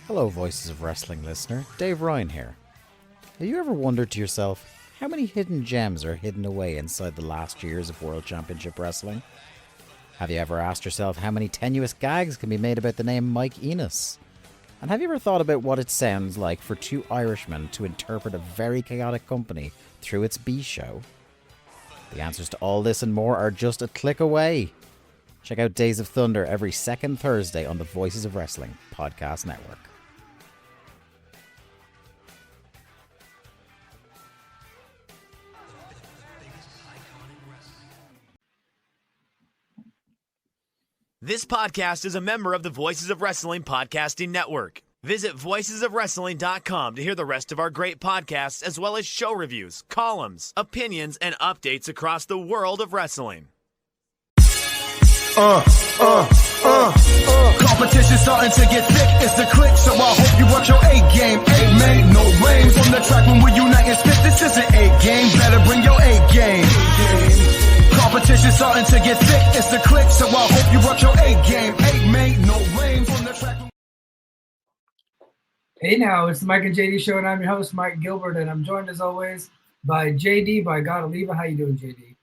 Hello, Voices of Wrestling listener. Dave Ryan here. Have you ever wondered to yourself how many hidden gems are hidden away inside the last years of World Championship Wrestling? Have you ever asked yourself how many tenuous gags can be made about the name Mike Enos? And have you ever thought about what it sounds like for two Irishmen to interpret a very chaotic company through its B show? The answers to all this and more are just a click away. Check out Days of Thunder every second Thursday on the Voices of Wrestling podcast network. This podcast is a member of the Voices of Wrestling podcasting network. Visit voicesofwrestling.com to hear the rest of our great podcasts, as well as show reviews, columns, opinions, and updates across the world of wrestling. Competition starting to get thick, it's the click, so I hope you watch your A-game. A-man, no rain from the track when we unite and spit. This is an A-game, better bring your A-game. Competition starting to get thick, it's the click, so I hope you watch your A-game. A-man, no rain from the track. Hey now, it's the Mike and JD Show, and I'm your host, Mike Gilbert, and I'm joined as always by JD, by God Oliva. How you doing, JD?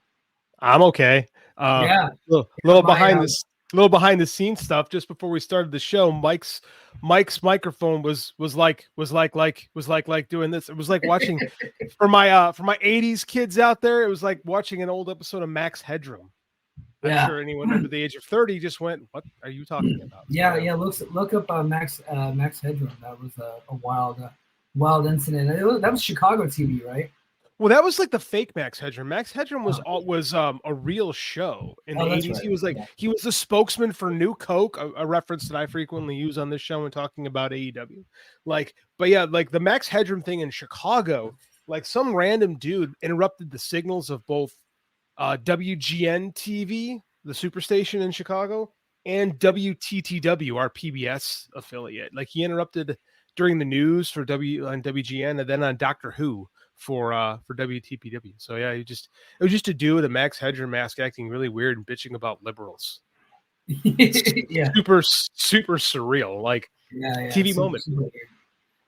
I'm okay. Yeah. Little behind the scenes stuff. Just before we started the show, Mike's microphone was like doing this. It was like watching for my 80s kids out there. It was like watching an old episode of Max Headroom. I'm sure anyone under the age of 30 just went, "What are you talking about?" Yeah. Look up Max Headroom. That was a wild incident. That was Chicago TV, right? Well, that was like the fake Max Headroom. Max Headroom was a real show in the 80s. Right. He was the spokesman for New Coke, a reference that I frequently use on this show when talking about AEW. Like the Max Headroom thing in Chicago, like some random dude interrupted the signals of both WGN TV, the superstation in Chicago, and WTTW, our PBS affiliate. Like he interrupted during the news for on WGN and then on Doctor Who for WTPW. So yeah, it was just a dude with a Max Headroom mask acting really weird and bitching about liberals. Yeah. Super surreal, like TV moment.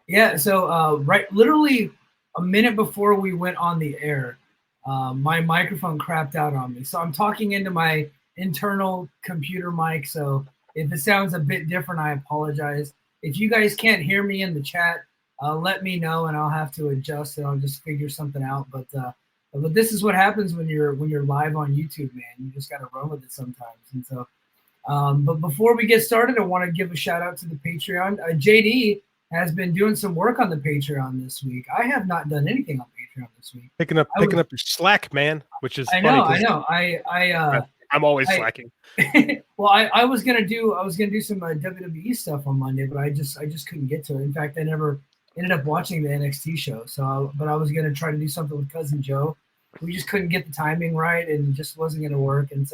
Yeah, so literally a minute before we went on the air, my microphone crapped out on me. So I'm talking into my internal computer mic, so if it sounds a bit different, I apologize. If you guys can't hear me in the chat, let me know and I'll have to adjust and I'll just figure something out. But this is what happens when you're live on YouTube, man. You just got to run with it sometimes. And so, but before we get started, I want to give a shout out to the Patreon. JD has been doing some work on the Patreon this week. I have not done anything on Patreon this week. Picking up your slack, man, which is I funny. know. I'm always slacking. Well, I was gonna do some WWE stuff on Monday, but I just couldn't get to it. In fact, I never ended up watching the NXT show. But I was gonna try to do something with Cousin Joe. We just couldn't get the timing right, and it just wasn't gonna work. And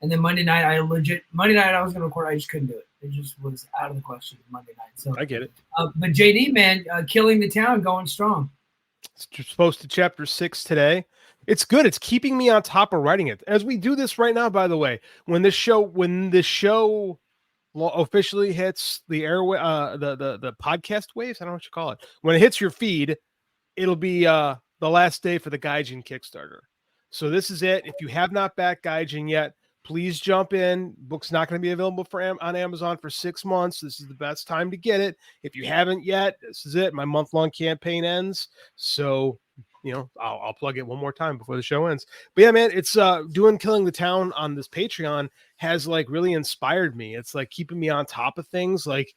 then Monday night I was gonna record. I just couldn't do it. It just was out of the question Monday night. So I get it. But JD, man, killing the town, going strong. It's supposed to chapter 6 today. It's good. It's keeping me on top of writing it. As we do this right now, by the way, when the show officially hits the airway, the podcast waves, I don't know what you call it. When it hits your feed, it'll be the last day for the Gaijin Kickstarter. So this is it. If you have not backed Gaijin yet, please jump in. Book's not going to be available on Amazon for 6 months. This is the best time to get it. If you haven't yet, this is it. My month-long campaign ends. So, I'll plug it one more time before the show ends. But yeah, man, it's killing the town on this Patreon has like really inspired me. It's like keeping me on top of things. Like,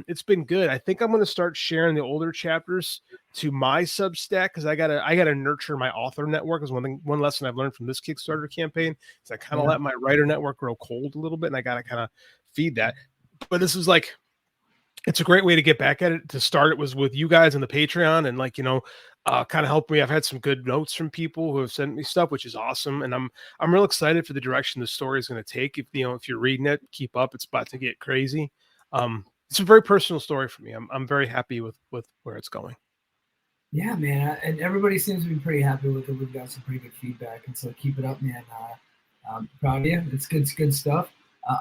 it's been good. I think I'm going to start sharing the older chapters to my Substack because I gotta nurture my author network. Is one lesson I've learned from this Kickstarter campaign. Is I kind of let my writer network grow cold a little bit, and I gotta kind of feed that. But this is like, it's a great way to get back at it. To start, it was with you guys on the Patreon, and kind of helped me. I've had some good notes from people who have sent me stuff, which is awesome, and I'm real excited for the direction the story is going to take. If you're reading it, keep up. It's about to get crazy. It's a very personal story for me. I'm very happy with where it's going. Yeah, man, and everybody seems to be pretty happy with it. We've got some pretty good feedback, and so keep it up, man. I'm proud of you. It's good stuff.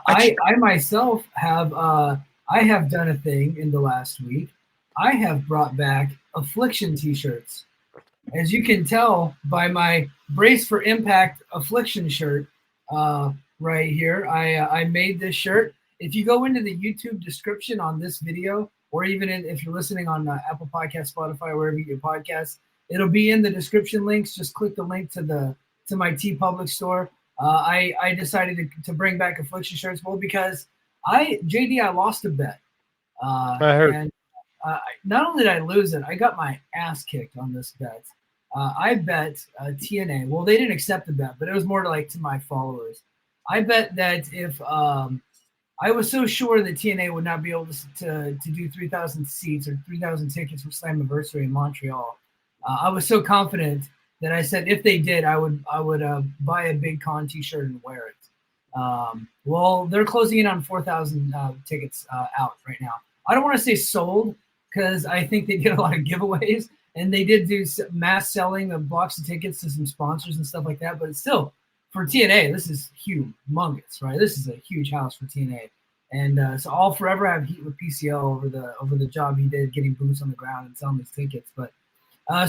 I myself have I have done a thing in the last week. I have brought back Affliction t-shirts. As you can tell by my Brace for Impact Affliction shirt right here, I made this shirt. If you go into the YouTube description on this video, or even if you're listening on Apple Podcasts, Spotify, wherever you get podcasts, it'll be in the description links. Just click the link to my TeePublic store. I decided to bring back Affliction shirts, well, because I lost a bet. I heard. And not only did I lose it, I got my ass kicked on this bet. I bet TNA. Well, they didn't accept the bet, but it was more to my followers. I bet that if I was so sure that TNA would not be able to do 3,000 seats or 3,000 tickets for Slammiversary in Montreal. I was so confident that I said if they did, I would buy a Big Con T-shirt and wear it. Well, they're closing in on 4,000 tickets out right now. I don't want to say sold because I think they did a lot of giveaways, and they did do mass selling of blocks of tickets to some sponsors and stuff like that. But still, for TNA, this is humongous, right? This is a huge house for TNA, and so I'll forever have heat with PCO over the job he did getting boots on the ground and selling his tickets. But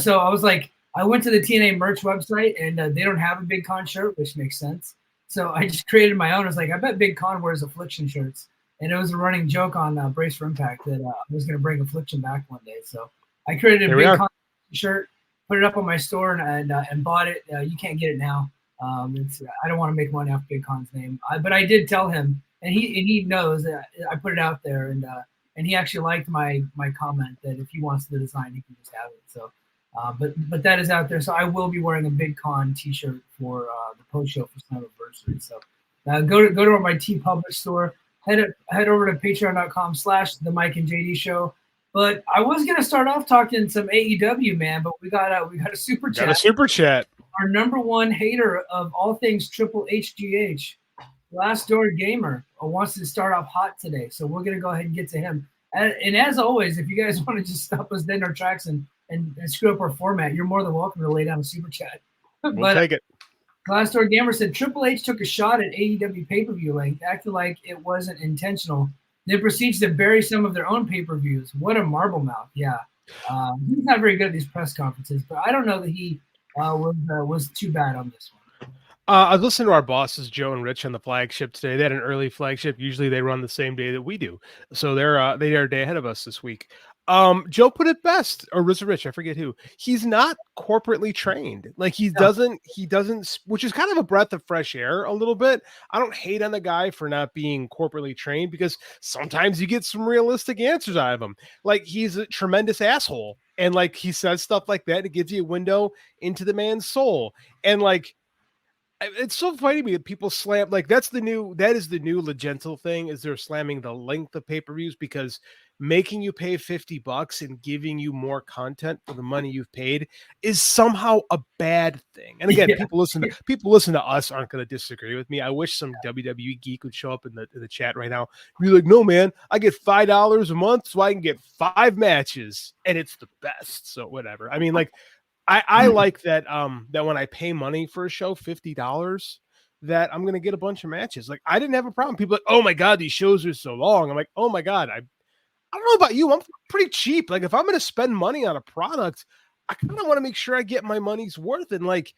so I was like, I went to the TNA merch website, and they don't have a Big Con shirt, which makes sense. So I just created my own. I was like, I bet Big Con wears Affliction shirts. And it was a running joke on Brace for Impact that I was going to bring Affliction back one day. So I created a Big Con shirt, put it up on my store, and bought it. You can't get it now. I don't want to make money off Big Con's name. But I did tell him, and he knows that I put it out there. And he actually liked my comment that if he wants the design, he can just have it. So. But that is out there. So I will be wearing a Big Con T-shirt for the post show for Slammiversary. So go to my TeePublic store. Head over to patreon.com/the Mike and JD Show. But I was gonna start off talking some AEW, man. But we got a super chat. Got a super chat. Our number one hater of all things Triple HGH, Last Door Gamer, wants to start off hot today. So we're gonna go ahead and get to him. And as always, if you guys want to just stop us dead in our tracks and screw up our format, you're more than welcome to lay down a super chat. We'll take it. Last Door Gamer said Triple H took a shot at AEW pay-per-view length, acted like it wasn't intentional, then proceeds to bury some of their own pay-per-views. What a marble mouth. Yeah. He's not very good at these press conferences, but I don't know that he was too bad on this one. I was listening to our bosses, Joe and Rich, on the flagship today. They had an early flagship. Usually they run the same day that we do. So they're a day ahead of us this week. Joe put it best, or was it Rich? I forget who. He's not corporately trained. Like he doesn't, which is kind of a breath of fresh air a little bit. I don't hate on the guy for not being corporately trained because sometimes you get some realistic answers out of him. Like he's a tremendous asshole. And like he says stuff like that. It gives you a window into the man's soul. And like, it's so funny to me that people slam, like that is the new Legential thing, is they're slamming the length of pay-per-views because making you pay $50 and giving you more content for the money you've paid is somehow a bad thing. And again, people listen to us aren't going to disagree with me. I wish some WWE geek would show up in the chat right now. Be like, no, man, I get $5 a month so I can get 5 matches and it's the best. So whatever. I mean, like, I like that that when I pay money for a show, $50, that I'm going to get a bunch of matches. Like I didn't have a problem. People are like, oh my God, these shows are so long. I'm like, oh my God, I don't know about you. I'm pretty cheap. Like if I'm going to spend money on a product, I kind of want to make sure I get my money's worth. And like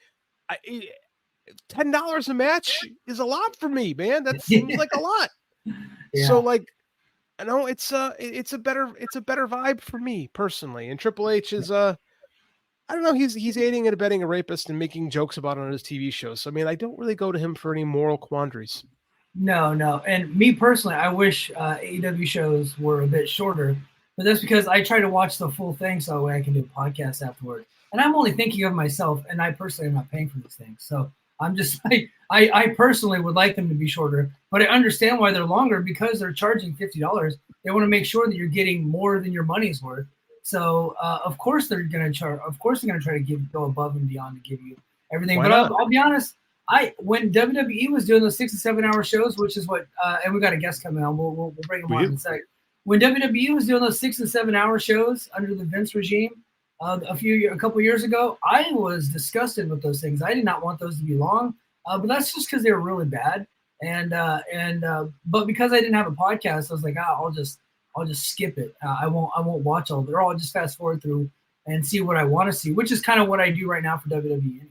$10 a match is a lot for me, man. That seems like a lot. Yeah. So like, I know it's a better vibe for me personally. And Triple H is I don't know. He's aiding and abetting a rapist and making jokes about it on his TV shows. So, I mean, I don't really go to him for any moral quandaries. No. And me personally, I wish AEW shows were a bit shorter, but that's because I try to watch the full thing so that way I can do a podcast afterward. And I'm only thinking of myself, and I personally am not paying for these things. So I'm just like, I personally would like them to be shorter, but I understand why they're longer because they're charging $50. They want to make sure that you're getting more than your money's worth. So of course they're going to charge. Of course they're going to try to go above and beyond to give you everything. Why but I'll be honest. When WWE was doing those 6 and 7 hour shows, which is what, and we got a guest coming on. We'll bring him on in a second. When WWE was doing those 6 and 7 hour shows under the Vince regime a couple years ago, I was disgusted with those things. I did not want those to be long, but that's just because they were really bad. But because I didn't have a podcast, I was like, I'll just I'll just skip it. I won't watch all of it, or I'll just fast forward through and see what I want to see, which is kind of what I do right now for WWE anyway.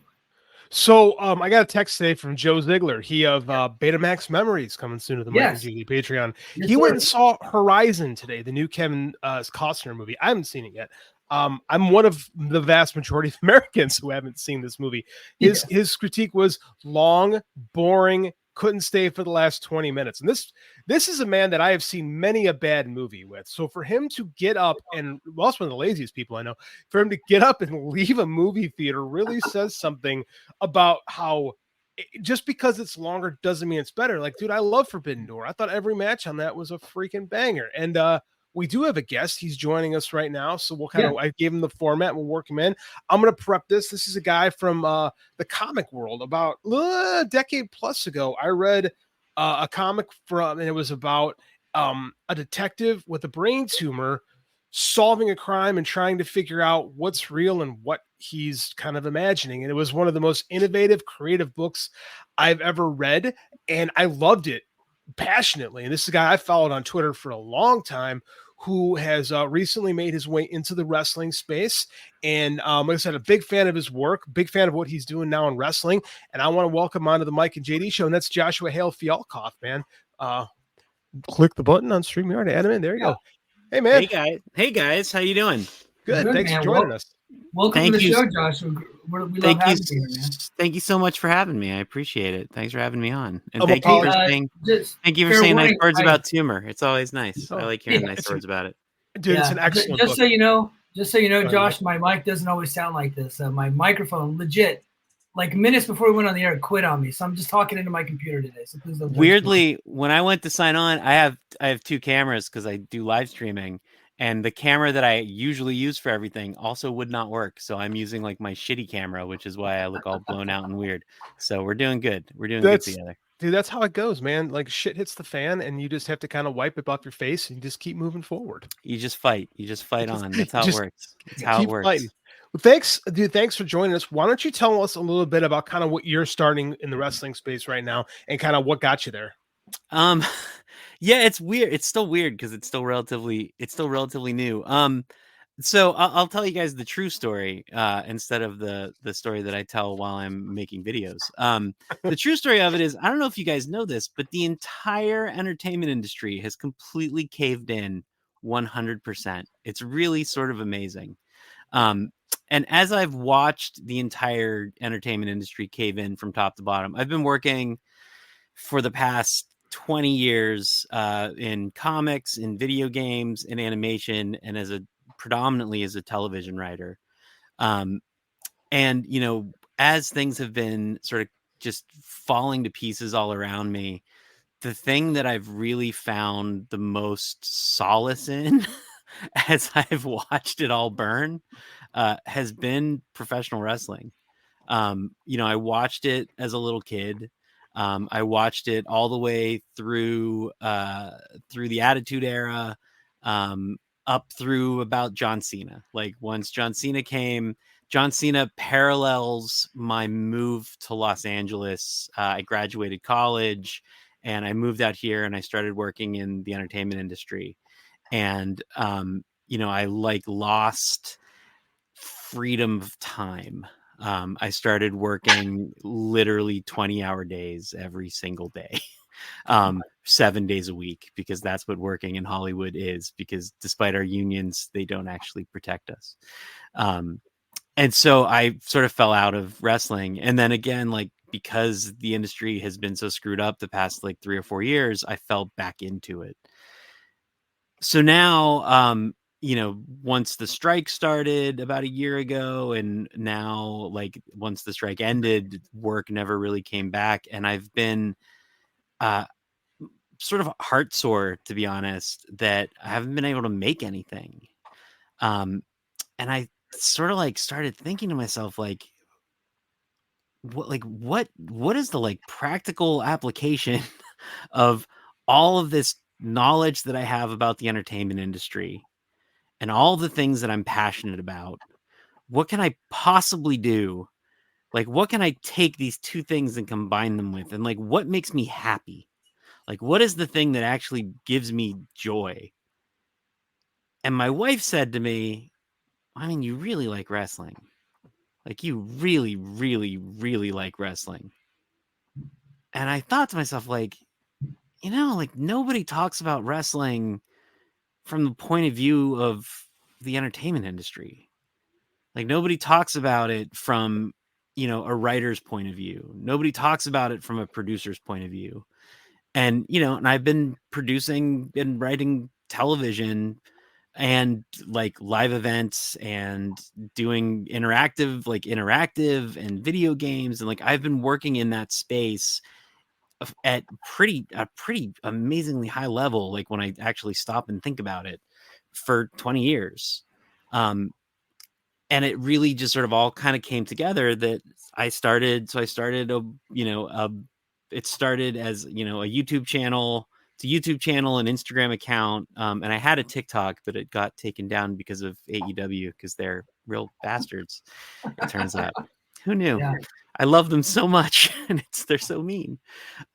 So I got a text today from Joe Ziegler. He of Betamax Memories coming soon to the Mike and Yes. Julie Patreon. Yes, He sir. went and saw Horizon today, the new Kevin Costner movie. I haven't seen it yet. I'm one of the vast majority of Americans who haven't seen this movie. His critique was long, boring, couldn't stay for the last 20 minutes. And this is a man that I have seen many a bad movie with. So for him to get up, and also one of the laziest people I know, for him to get up and leave a movie theater really says something about how just because it's longer doesn't mean it's better. Like, dude, I love Forbidden Door. I thought every match on that was a freaking banger. And we do have a guest. He's joining us right now. So we'll kind of, I gave him the format. We'll work him in. I'm going to prep this. This is a guy from the comic world. About a decade plus ago, I read a comic and it was about a detective with a brain tumor solving a crime and trying to figure out what's real and what he's kind of imagining. And it was one of the most innovative, creative books I've ever read. And I loved it passionately. And this is a guy I followed on Twitter for a long time who has recently made his way into the wrestling space. And like I said, a big fan of his work, big fan of what he's doing now in wrestling. And I want to welcome onto the Mike and JD show. And that's Joshua Hale Fialkoff, man. Click the button on StreamYard, add him in. There you go. Hey, man. Hey guys. How you doing? Good. Thanks for joining us. Welcome to the show, Josh. We love having you here, man. Thank you so much for having me. I appreciate it. Thanks for having me on. And thank you for saying nice words about tumor. It's always nice. I like hearing nice words about it. Dude, it's an excellent book. So you know, Josh, my mic doesn't always sound like this. My microphone, legit, like minutes before we went on the air, quit on me. So I'm just talking into my computer today. So please don't. Weirdly, when I went to sign on, I have two cameras because I do live streaming. And the camera that I usually use for everything also would not work. So I'm using like my shitty camera, which is why I look all blown out and weird. So we're doing good. We're doing good together. Dude, that's how it goes, man. Like shit hits the fan and you just have to kind of wipe it off your face and you just keep moving forward. You just fight. on. That's how it works. That's how it works. Fighting. Well, thanks, dude. Thanks for joining us. Why don't you tell us a little bit about kind of what you're starting in the wrestling space right now and kind of what got you there? Yeah, it's weird. It's still weird because it's still relatively new. So I'll tell you guys the true story instead of the story that I tell while I'm making videos. The true story of it is, I don't know if you guys know this, but the entire entertainment industry has completely caved in 100%. It's really sort of amazing. And as I've watched the entire entertainment industry cave in from top to bottom, I've been working for the past 20 years in comics, in video games, in animation, and predominantly as a television writer. And, you know, as things have been sort of just falling to pieces all around me, the thing that I've really found the most solace in as I've watched it all burn has been professional wrestling. You know, I watched it as a little kid. I watched it all the way through the Attitude Era, up through about John Cena. Like once John Cena came, John Cena parallels my move to Los Angeles. I graduated college and I moved out here and I started working in the entertainment industry. And, you know, I lost freedom of time. I started working literally 20-hour days every single day, 7 days a week, because that's what working in Hollywood is, because despite our unions, they don't actually protect us. And so I sort of fell out of wrestling. And then again, like, because the industry has been so screwed up the past like 3 or 4 years, I fell back into it. So now, you know, once the strike started about a year ago, and now like once the strike ended, work never really came back. And I've been sort of heart sore, to be honest, that I haven't been able to make anything. And I sort of like started thinking to myself, like, what is the like practical application of all of this knowledge that I have about the entertainment industry and all the things that I'm passionate about? What can I possibly do? Like, what can I take these two things and combine them with? And like, what makes me happy? Like, what is the thing that actually gives me joy? And my wife said to me, I mean, you really like wrestling. Like, you really, really, really like wrestling. And I thought to myself, like, you know, like, nobody talks about wrestling from the point of view of the entertainment industry. Like, nobody talks about it from, you know, a writer's point of view. Nobody talks about it from a producer's point of view. And, you know, and I've been producing and writing television and like live events and doing interactive and video games. And like, I've been working in that space at a pretty amazingly high level. Like, when I actually stop and think about it, for 20 years. And it really just sort of all kind of came together that it started as, you know, a YouTube channel. It's a YouTube channel, an Instagram account. And I had a TikTok, but it got taken down because of AEW, because they're real bastards, it turns out. Who knew? Yeah. I love them so much, and they're so mean.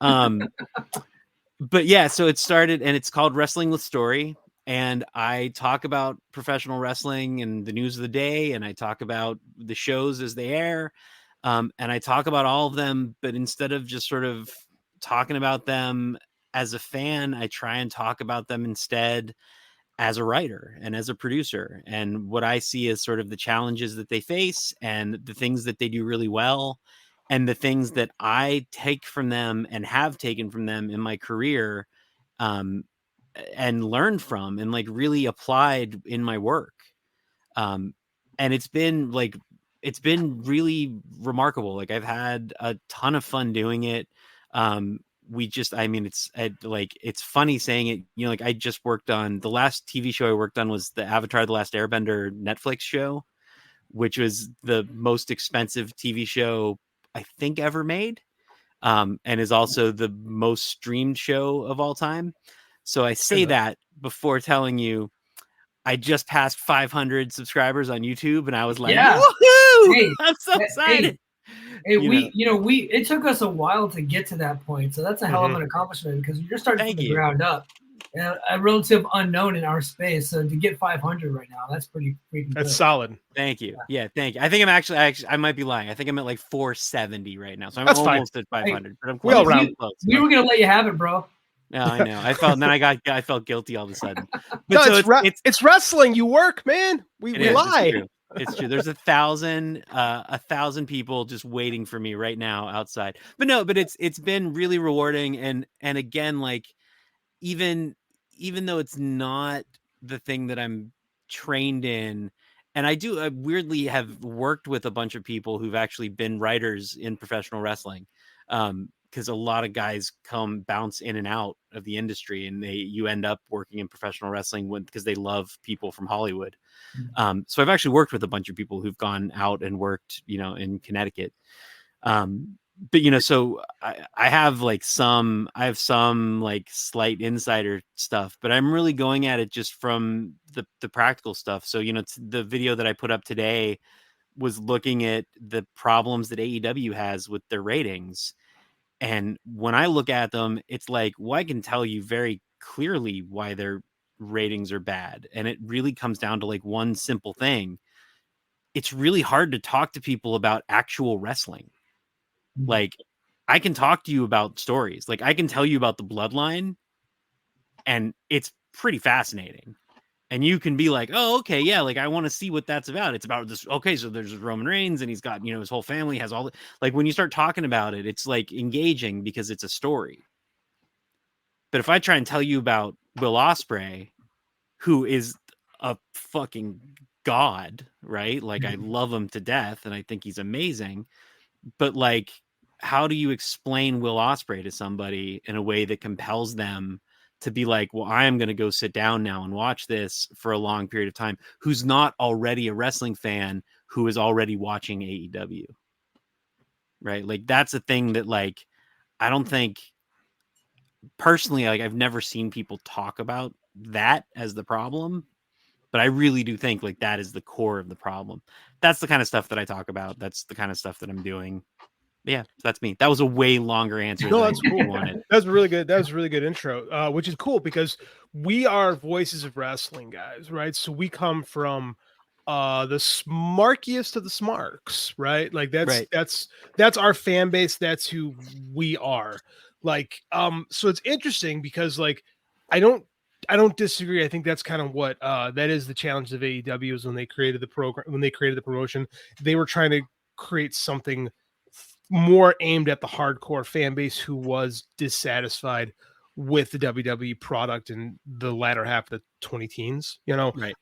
But yeah, so it started, and it's called Wrestling with Story. And I talk about professional wrestling and the news of the day, and I talk about the shows as they air. And I talk about all of them, but instead of just sort of talking about them as a fan, I try and talk about them instead as a writer and as a producer, and what I see as sort of the challenges that they face and the things that they do really well, and the things that I take from them and have taken from them in my career, and learned from and like really applied in my work. And it's been really remarkable. Like, I've had a ton of fun doing it. It's funny saying it, you know, like, I just worked on the last TV show I worked on was the Avatar: The Last Airbender Netflix show, which was the most expensive TV show I think ever made. And is also the most streamed show of all time. So I say that before telling you I just passed 500 subscribers on YouTube, and I was like, Yeah. woohoo! Hey, I'm so excited. It took us a while to get to that point. So that's a hell of an accomplishment, because you're starting from the ground up. A relative unknown in our space. So to get 500 right now, that's pretty freaking That's good. solid. Thank you. Yeah, thank you. I think I'm actually I might be lying. I think I'm at like 470 right now. So I'm That's almost fine. at 500. But I'm We all close. round. We were gonna let you have it, bro. No, I know. I felt guilty all of a sudden. But No, so it's wrestling. You work, man. We lie. It's true. There's 1,000 people just waiting for me right now outside. But it's been really rewarding. And again, like, even though it's not the thing that I'm trained in, and I weirdly have worked with a bunch of people who've actually been writers in professional wrestling. Because a lot of guys bounce in and out of the industry, and you end up working in professional wrestling because they love people from Hollywood. So I've actually worked with a bunch of people who've gone out and worked, you know, in Connecticut. But, you know, so I have some like slight insider stuff, but I'm really going at it just from the practical stuff. So, you know, the video that I put up today was looking at the problems that AEW has with their ratings. And when I look at them, it's like, well, I can tell you very clearly why their ratings are bad. And it really comes down to like one simple thing. It's really hard to talk to people about actual wrestling. Like, I can talk to you about stories. Like, I can tell you about the bloodline, and it's pretty fascinating. And you can be like, oh, okay, yeah, like, I want to see what that's about. It's about this. Okay, so there's Roman Reigns, and he's got, you know, his whole family has all the, like, when you start talking about it, it's like engaging because it's a story. But if I try and tell you about Will Ospreay, who is a fucking god, right? Like, I love him to death, and I think he's amazing. But like, how do you explain Will Ospreay to somebody in a way that compels them to be like, well, I am going to go sit down now and watch this for a long period of time, who's not already a wrestling fan, who is already watching AEW, right? Like, that's a thing that, like, I don't think personally, like, I've never seen people talk about that as the problem, but I really do think like that is the core of the problem. That's the kind of stuff that I talk about. That's the kind of stuff that I'm doing. Yeah, that's me. That was a way longer answer. No, than that's I cool. wanted. That's really good. That was a really good intro, which is cool because we are voices of wrestling guys, right? So we come from the smarkiest of the smarks, right? Like Right. that's our fan base. That's who we are. Like, so it's interesting because like I don't disagree. I think that's kind of what that is the challenge of AEW is when they created the program, when they created the promotion, they were trying to create something more aimed at the hardcore fan base who was dissatisfied with the WWE product in the latter half of the 20 teens. You know, Right.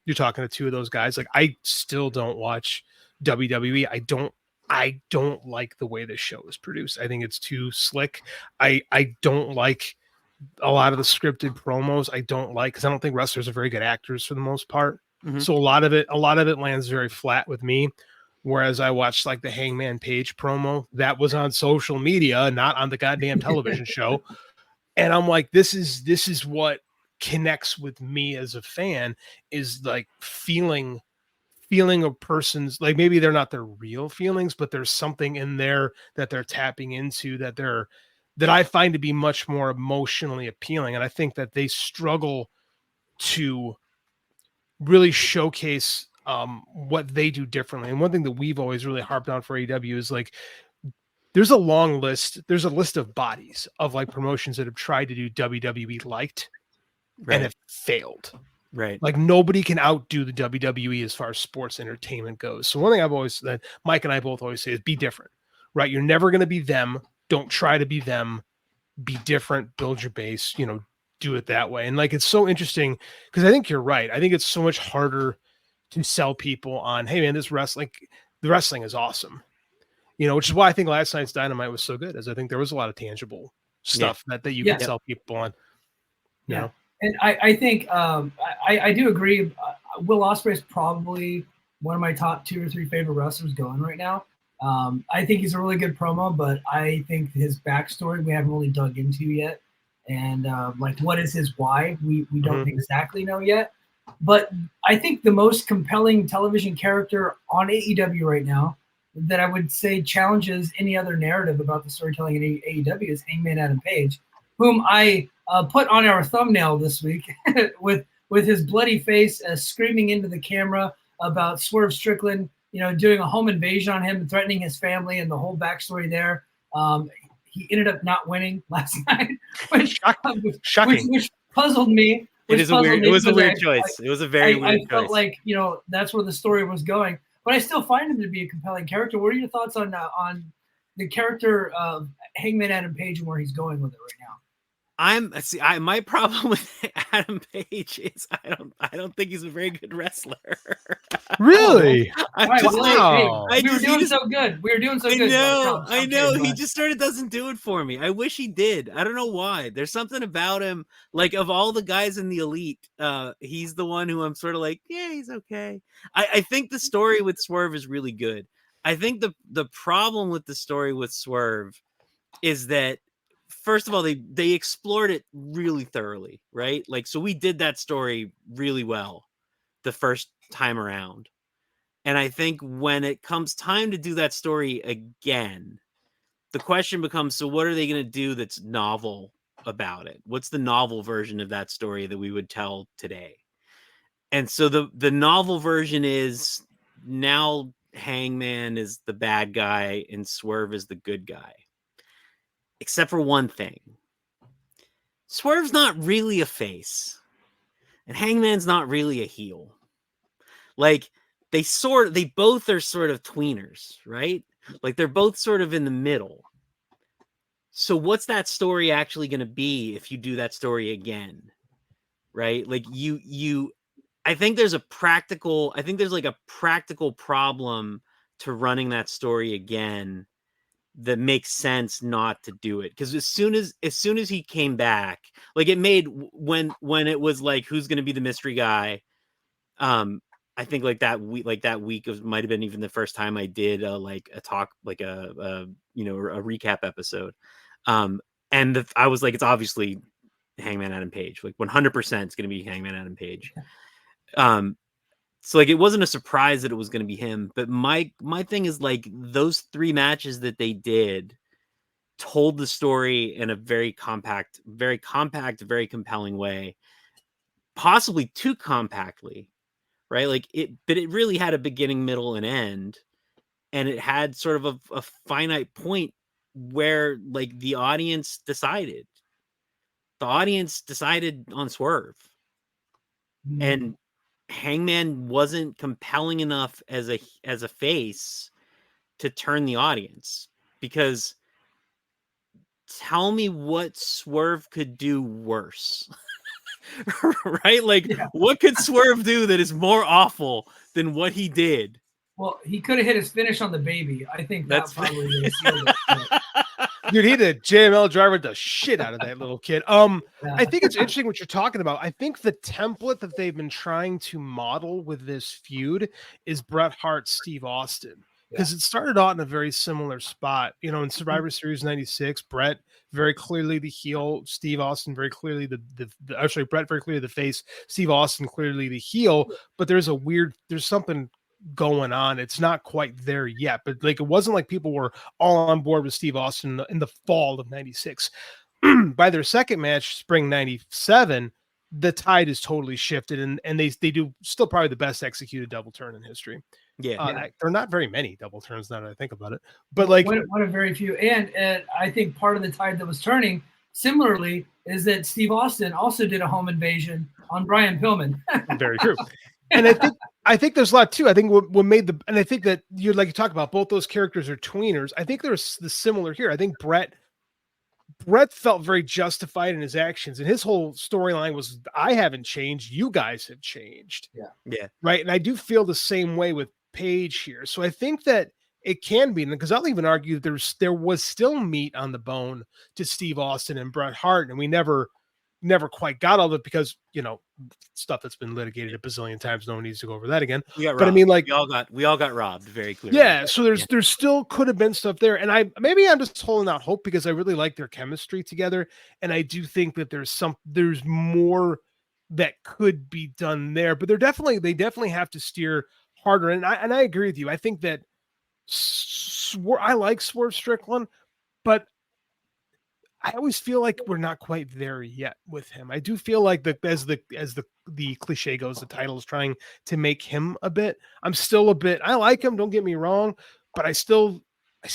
you're talking to two of those guys. Like, I still don't watch WWE. I don't like the way this show is produced. I think it's too slick. I don't like a lot of the scripted promos. I don't like, because I don't think wrestlers are very good actors for the most part. Mhm. So a lot of it lands very flat with me. Whereas I watched like the Hangman Page promo that was on social media, not on the goddamn television show. And I'm like, this is what connects with me as a fan, is like feeling a person's, like, maybe they're not their real feelings, but there's something in there that they're tapping into that I find to be much more emotionally appealing. And I think that they struggle to really showcase what they do differently. And one thing that we've always really harped on for AEW is like, there's a list of bodies of like promotions that have tried to do WWE liked and Right. have failed. Right. Like, nobody can outdo the WWE as far as sports entertainment goes. So one thing that Mike and I both always say is be different, right? You're never going to be them. Don't try to be them. Be different, build your base, do it that way. And like, it's so interesting because I think you're right. I think it's so much harder to sell people on, hey man, the wrestling is awesome. Which is why I think last night's Dynamite was so good, as I think there was a lot of tangible stuff that you Yeah. could sell people on. Yeah. And I think I do agree. Will Ospreay is probably one of my top 2 or 3 favorite wrestlers going right now. I think he's a really good promo, but I think his backstory we haven't really dug into yet. And like, what is his why? We don't exactly know yet. But I think the most compelling television character on AEW right now that I would say challenges any other narrative about the storytelling in AEW is Hangman Adam Page, whom I put on our thumbnail this week with his bloody face screaming into the camera about Swerve Strickland, doing a home invasion on him and threatening his family and the whole backstory there. He ended up not winning last night, which Shocking. which puzzled me. It was a weird choice. It was a very weird choice. I felt like, that's where the story was going, but I still find him to be a compelling character. What are your thoughts on the character of Hangman Adam Page and where he's going with it right now? My problem with Adam Page is I don't think he's a very good wrestler. Really? We were doing so good. I know. He just sort of doesn't do it for me. I wish he did. I don't know why. There's something about him. Like, of all the guys in the elite, he's the one who I'm sort of like, yeah, he's okay. I think the story with Swerve is really good. I think the problem with the story with Swerve is that, first of all, they explored it really thoroughly, right? Like, so we did that story really well the first time around. And I think when it comes time to do that story again, the question becomes, so what are they going to do that's novel about it? What's the novel version of that story that we would tell today? And so the novel version is, now Hangman is the bad guy and Swerve is the good guy. Except for one thing. Swerve's not really a face. And Hangman's not really a heel. Like, they both are sort of tweeners, right? Like, they're both sort of in the middle. So what's that story actually going to be if you do that story again? Right? Like, I think there's a practical problem to running that story again that makes sense not to do it. Because as soon as he came back, like, it made, when it was like, who's going to be the mystery guy, I think like that week might have been even the first time I did a recap episode. And I was like, it's obviously Hangman Adam Page, like 100% it's going to be Hangman Adam Page. So like it wasn't a surprise that it was going to be him. But my thing is like those 3 matches that they did told the story in a very compact, very compelling way, possibly too compactly, right? Like but it really had a beginning, middle, and end, and it had sort of a finite point where like the audience decided. The audience decided on Swerve, and Hangman wasn't compelling enough as a face to turn the audience, because tell me what Swerve could do worse. Right? Like, what could Swerve do that is more awful than what he did? Well, he could have hit his finish on the baby. I think That's probably would have sealed it. But, Dude, he did JML driver the shit out of that little kid. yeah. I think it's interesting what you're talking about. I think the template that they've been trying to model with this feud is Bret Hart, Steve Austin, because it started out in a very similar spot. You know, in Survivor Series '96, Bret very clearly the heel, Steve Austin very clearly actually Bret very clearly the face, Steve Austin clearly the heel. But there's something going on. It's not quite there yet, but like it wasn't like people were all on board with Steve Austin in the fall of '96. By their second match, spring '97, the tide is totally shifted, and they do still probably the best executed double turn in history. There are not very many double turns now that I think about it, but like one of very few. And I think part of the tide that was turning similarly is that Steve Austin also did a home invasion on Brian Pillman. Very true. And I think there's a lot too. I think what made and I think that you talk about both those characters are tweeners. I think there's the similar here. I think Bret felt very justified in his actions, and his whole storyline was, I haven't changed, you guys have changed. Yeah. Right. And I do feel the same way with Paige here. So I think that it can be, because I'll even argue that there was still meat on the bone to Steve Austin and Bret Hart, and we never quite got all of it because, stuff that's been litigated a bazillion times. No one needs to go over that again. But I mean, like we all got robbed very clearly. Yeah. So there's still could have been stuff there. And I'm just holding out hope because I really like their chemistry together. And I do think that there's more that could be done there, but they definitely have to steer harder. And I agree with you. I think that I like Swerve Strickland, but I always feel like we're not quite there yet with him. I do feel like as the cliche goes, the title is trying to make him a bit. I'm still a bit. I like him. Don't get me wrong, but I still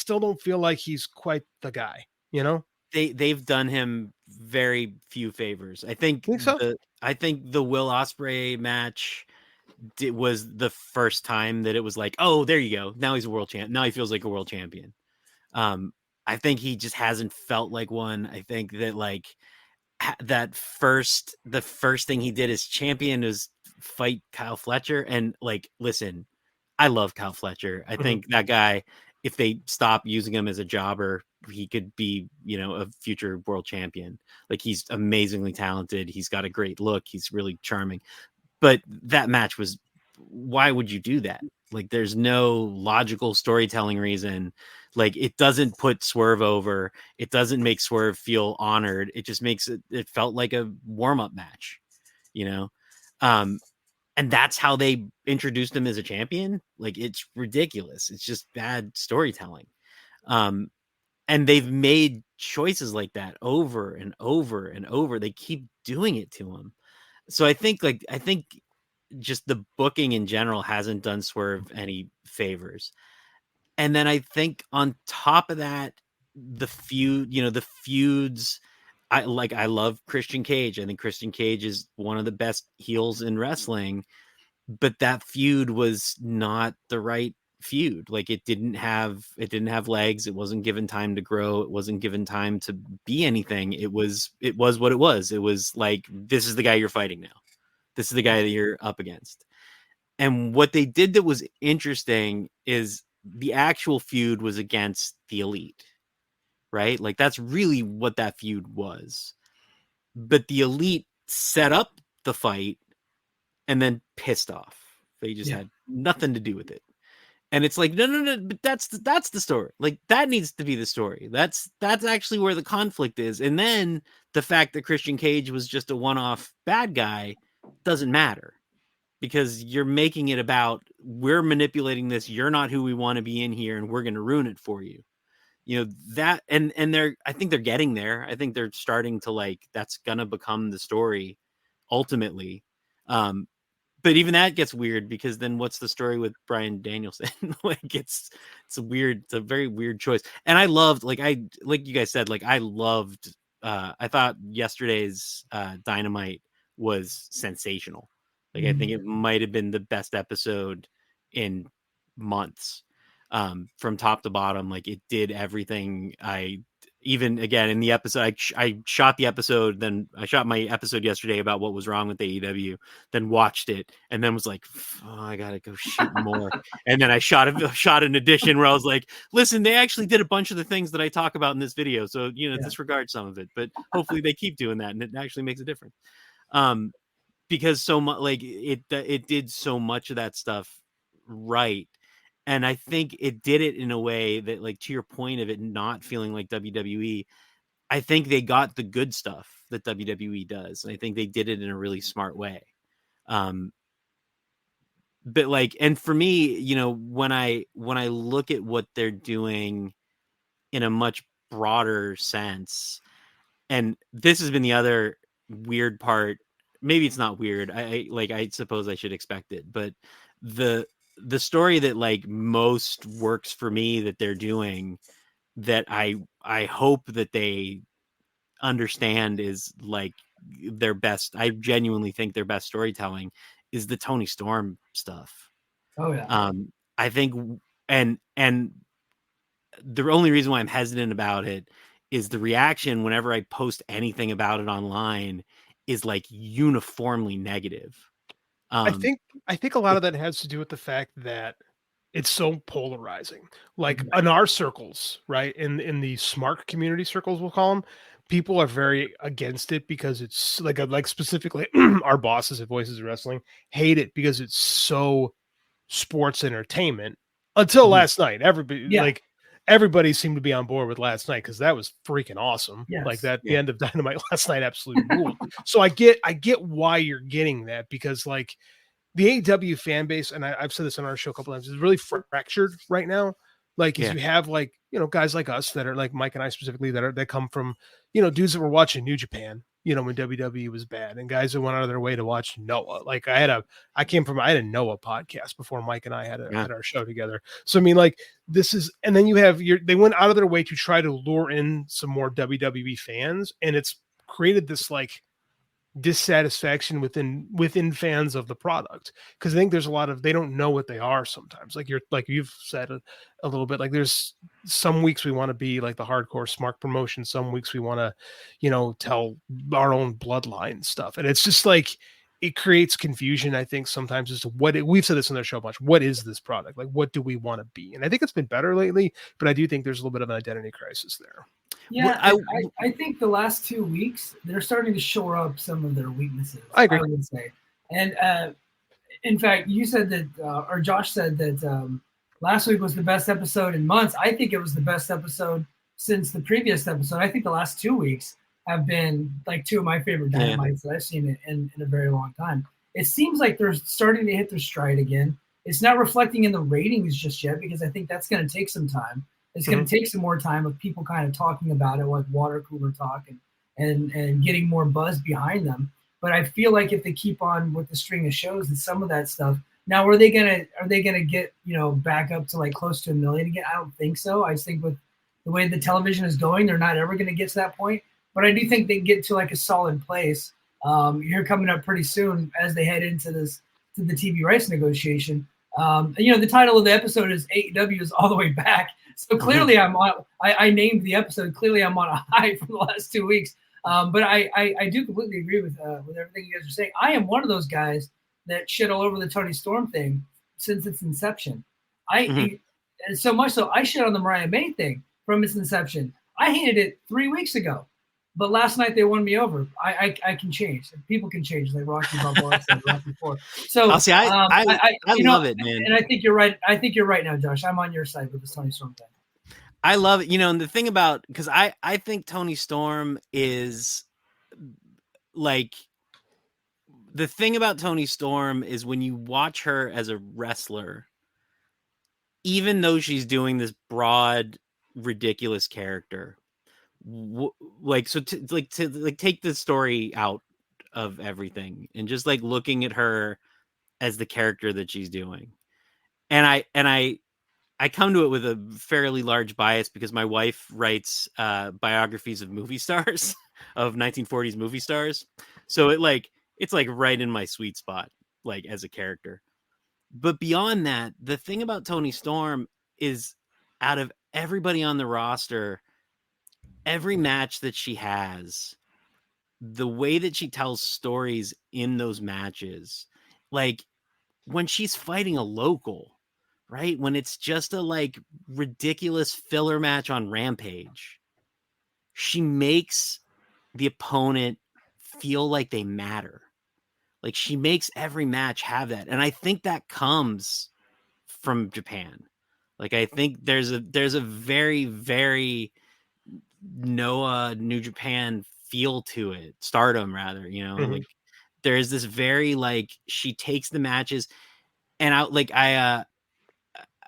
don't feel like he's quite the guy. They've done him very few favors. I think so? I think the Will Ospreay match was the first time that it was like, oh, there you go. Now he's a world champ. Now he feels like a world champion. I think he just hasn't felt like one. I think that like the first thing he did as champion was fight Kyle Fletcher. And like, listen, I love Kyle Fletcher. I think that guy, if they stop using him as a jobber, he could be, a future world champion. Like, he's amazingly talented. He's got a great look. He's really charming. But that match was, why would you do that? Like, there's no logical storytelling reason. Like, it doesn't put Swerve over. It doesn't make Swerve feel honored. It just makes it felt like a warm-up match, and that's how they introduced him as a champion. Like, it's ridiculous. It's just bad storytelling. And they've made choices like that over and over and over. They keep doing it to him. So I think just the booking in general hasn't done Swerve any favors. And then I think on top of that, the feuds, I love Christian Cage. I think Christian Cage is one of the best heels in wrestling, but that feud was not the right feud. Like, it didn't have legs. It wasn't given time to grow. It wasn't given time to be anything. It was what it was. It was like, this is the guy you're fighting now. This is the guy that you're up against. And what they did that was interesting is the actual feud was against the Elite, right? Like, that's really what that feud was. But the Elite set up the fight and then pissed off. They just had nothing to do with it. And it's like, no, but that's the story. Like, that needs to be the story. That's actually where the conflict is. And then the fact that Christian Cage was just a one-off bad guy doesn't matter. because you're making it about, we're manipulating this. You're not who we want to be in here, and we're going to ruin it for you. That, and I think they're getting there. I think they're starting to, like, that's going to become the story ultimately. But even that gets weird, because then what's the story with Bryan Danielson? Like, it's weird. It's a very weird choice. And I loved, like you guys said, like, I thought yesterday's Dynamite was sensational. Like, I think it might have been the best episode in months, from top to bottom. Like, it did everything. Even again in the episode, I shot the episode, then I shot my episode yesterday about what was wrong with AEW, then watched it, and then was like, oh, I gotta go shoot more. And then I shot an edition where I was like, listen, they actually did a bunch of the things that I talk about in this video, so disregard some of it, but hopefully they keep doing that and it actually makes a difference. Because so much, like, it did so much of that stuff right. And I think it did it in a way that, like, to your point of it not feeling like WWE, I think they got the good stuff that WWE does. And I think they did it in a really smart way. But like, and for me, when I look at what they're doing in a much broader sense, and this has been the other weird part, maybe it's not weird. I suppose I should expect it, but the story that, like, most works for me that they're doing, that I hope that they understand is, like, their best. I genuinely think their best storytelling is the Toni Storm stuff. Oh yeah. I think, and the only reason why I'm hesitant about it is the reaction whenever I post anything about it online is, like, uniformly negative. I think a lot of that has to do with the fact that it's so polarizing. Like, in our circles, right? In the smart community circles, we'll call them, people are very against it because it's like specifically our bosses at Voices of Wrestling hate it because it's so sports entertainment until last night. Everybody seemed to be on board with last night because that was freaking awesome. Yes. Like that, the end of Dynamite last night absolutely ruled. So I get why you're getting that, because, like, the AEW fan base, and I've said this on our show a couple times, is really fractured right now. Like, you have, like, guys like us that are, like Mike and I specifically, that come from, dudes that were watching New Japan, when WWE was bad, and guys that went out of their way to watch Noah. Like, I had a Noah podcast before Mike and I had our show together. So I mean, like, this is, and then you have they went out of their way to try to lure in some more WWE fans, and it's created this, like, dissatisfaction within fans of the product, because I think there's a lot of, they don't know what they are sometimes. Like you've said a little bit, like, there's some weeks we want to be like the hardcore smart promotion, some weeks we want to tell our own bloodline stuff, and it's just like, it creates confusion, I think, sometimes, as to we've said this in their show a bunch. What is this product? Like, what do we want to be? And I think it's been better lately, but I do think there's a little bit of an identity crisis there. Yeah, I think the last 2 weeks they're starting to shore up some of their weaknesses. I agree. I would say, and in fact, you said that, or Josh said that last week was the best episode in months. I think it was the best episode since the previous episode. I think the last 2 weeks have been, like, two of my favorite Dynamites that I've seen in a very long time. It seems like they're starting to hit their stride again. It's not reflecting in the ratings just yet, because I think that's going to take some time. It's going to take some more time of people kind of talking about it, like water cooler talk, and getting more buzz behind them. But I feel like if they keep on with the string of shows and some of that stuff, now are they gonna get back up to, like, close to 1 million again? I don't think so. I just think with the way the television is going, they're not ever going to get to that point. But I do think they get to, like, a solid place here coming up pretty soon as they head into the TV rights negotiation. The title of the episode is AEW is all the way back. So clearly I named the episode. Clearly I'm on a high for the last 2 weeks. But I do completely agree with everything you guys are saying. I am one of those guys that shit all over the Toni Storm thing since its inception. So much so I shit on the Mariah May thing from its inception. I hated it 3 weeks ago, but last night they won me over. I can change. People can change, like Rocky Balboa said, Rocky IV. So I love it, man. And I think you're right. I think you're right now, Josh. I'm on your side with this Toni Storm thing. I love it. And the thing about, because I think Toni Storm is, like, the thing about Toni Storm is when you watch her as a wrestler, even though she's doing this broad, ridiculous character, take the story out of everything and just like looking at her as the character that she's doing. And I come to it with a fairly large bias because my wife writes biographies of movie stars, of 1940s movie stars. So it's like right in my sweet spot, like as a character. But beyond that, the thing about Toni Storm is, out of everybody on the roster, every match that she has, the way that she tells stories in those matches, like when she's fighting a local, right? When it's just a like ridiculous filler match on Rampage, she makes the opponent feel like they matter. Like she makes every match have that. And I think that comes from Japan. Like I think there's a very, very Noah New Japan feel to it. Stardom rather, you know, like there's this very like she takes the matches and I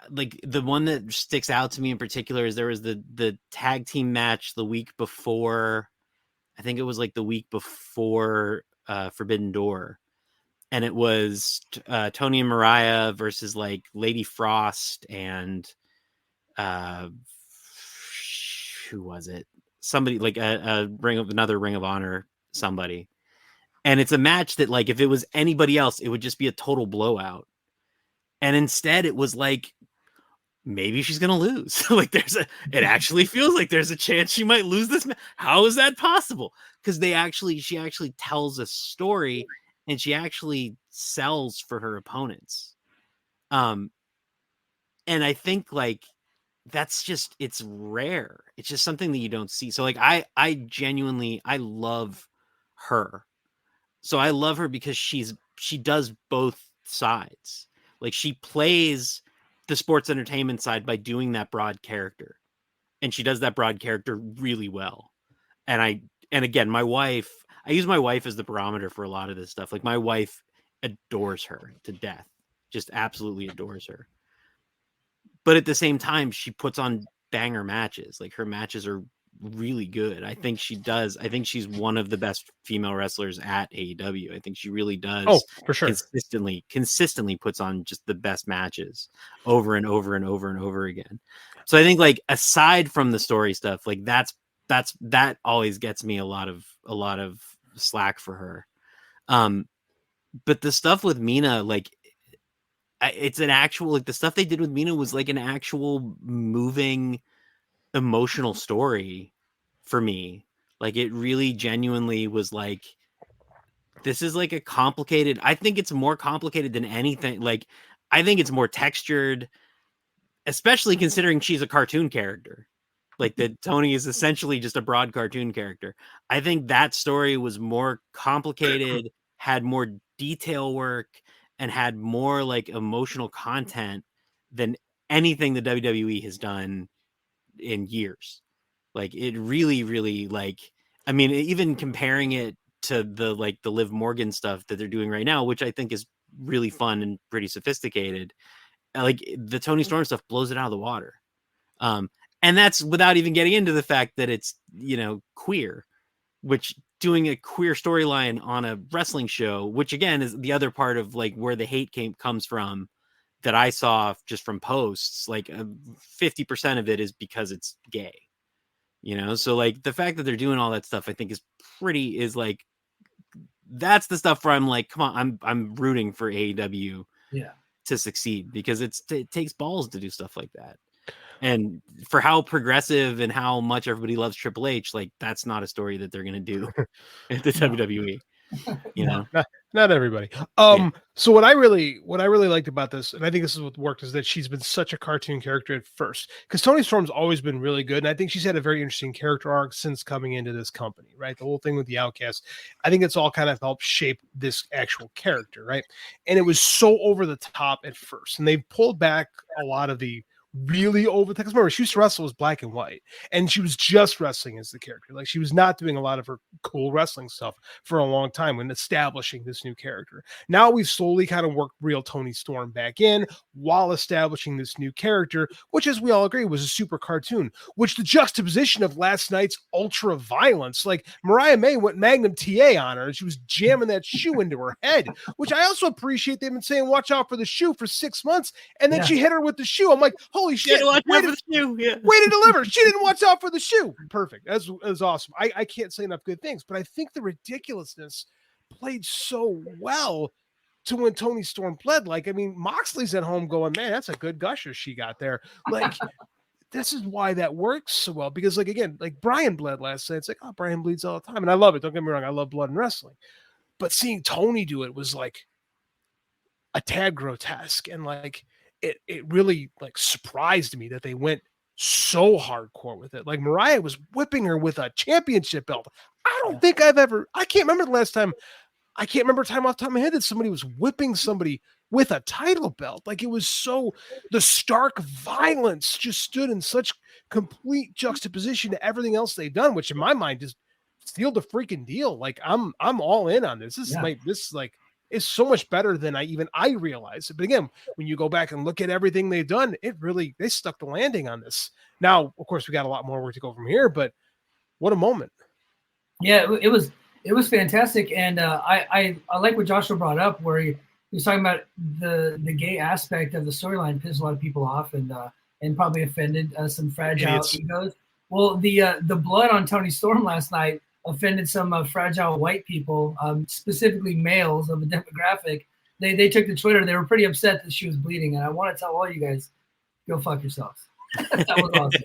like the one that sticks out to me in particular is there was the tag team match the week before. I think it was like the week before Forbidden Door. And it was Tony and Mariah versus like Lady Frost and who was it? Somebody like another Ring of Honor somebody. And it's a match that like if it was anybody else, it would just be a total blowout. And instead it was like maybe she's gonna lose. Like it actually feels like there's a chance she might lose this. How is that possible? Because she actually tells a story and she actually sells for her opponents. And I think like that's just, it's rare. It's just something that you don't see. So like I genuinely love her. So I love her because she does both sides. Like she plays the sports entertainment side by doing that broad character. And she does that broad character really well. And again, I use my wife as the barometer for a lot of this stuff. Like my wife adores her to death, just absolutely adores her. But at the same time, she puts on banger matches. Like her matches are really good. I think she's one of the best female wrestlers at AEW. I think she really does. Oh, for sure. Consistently puts on just the best matches over and over and over and over again. So I think like aside from the story stuff, like that always gets me a lot of slack for her. But the stuff with Mina, like it's an actual, like the stuff they did with Mina was like an actual moving emotional story for me. Like it really genuinely was like, this is like a complicated, I think it's more complicated than anything. Like I think it's more textured, especially considering she's a cartoon character. Like that Toni is essentially just a broad cartoon character. I think that story was more complicated, had more detail work, and had more like emotional content than anything the WWE has done in years. Like it really, really like, I mean, even comparing it to the Liv Morgan stuff that they're doing right now, which I think is really fun and pretty sophisticated. Like the Toni Storm stuff blows it out of the water. And that's without even getting into the fact that it's, you know, queer, which doing a queer storyline on a wrestling show, which again is the other part of like where the hate comes from that I saw just from posts, like 50% of it is because it's gay, you know? So like the fact that they're doing all that stuff, I think is like, that's the stuff where I'm like, come on, I'm rooting for AEW to succeed because it takes balls to do stuff like that. And for how progressive and how much everybody loves Triple H, like that's not a story that they're going to do at the WWE, you know, not everybody. So what I really liked about this, and I think this is what worked, is that she's been such a cartoon character at first, because Toni Storm's always been really good. And I think she's had a very interesting character arc since coming into this company, right? The whole thing with the Outcast, I think it's all kind of helped shape this actual character, right? And it was so over the top at first, and they pulled back a lot of the really over the, because remember, she used to wrestle as black and white, and she was just wrestling as the character. Like, she was not doing a lot of her cool wrestling stuff for a long time when establishing this new character. Now we've slowly kind of worked real Toni Storm back in while establishing this new character, which, as we all agree, was a super cartoon, which the juxtaposition of last night's ultra violence, like Mariah May went Magnum TA on her and she was jamming that shoe into her head, which I also appreciate. They've been saying, watch out for the shoe for 6 months. And then she hit her with the shoe. I'm like, holy shit. Way to deliver. She didn't watch out for the shoe. Perfect. That's awesome. I can't say enough good things, but I think the ridiculousness played so well to when Toni Storm bled. Like, I mean, Moxley's at home going, man, that's a good gusher she got there. Like, this is why that works so well. Because, like, again, like Bryan bled last night. It's like, oh, Bryan bleeds all the time. And I love it. Don't get me wrong. I love blood in wrestling. But seeing Toni do it was like a tad grotesque. And like, it really like surprised me that they went so hardcore with it. Like, Mariah was whipping her with a championship belt. I don't think I can't remember the last time. I can't remember time off the top of my head that somebody was whipping somebody with a title belt. Like, it was so, the stark violence just stood in such complete juxtaposition to everything else they've done, which in my mind just sealed the freaking deal. Like, I'm all in on this. This is like is so much better than I realized. But again, when you go back and look at everything they've done, they stuck the landing on this. Now, of course, we got a lot more work to go from here, but what a moment. Yeah, it was fantastic. And I like what Joshua brought up, where he was talking about the gay aspect of the storyline pissed a lot of people off and probably offended some fragile egos. Well, the blood on Toni Storm last night offended some fragile white people, specifically males of a demographic. They took to Twitter. They were pretty upset that she was bleeding. And I want to tell all you guys, go fuck yourselves. That was awesome.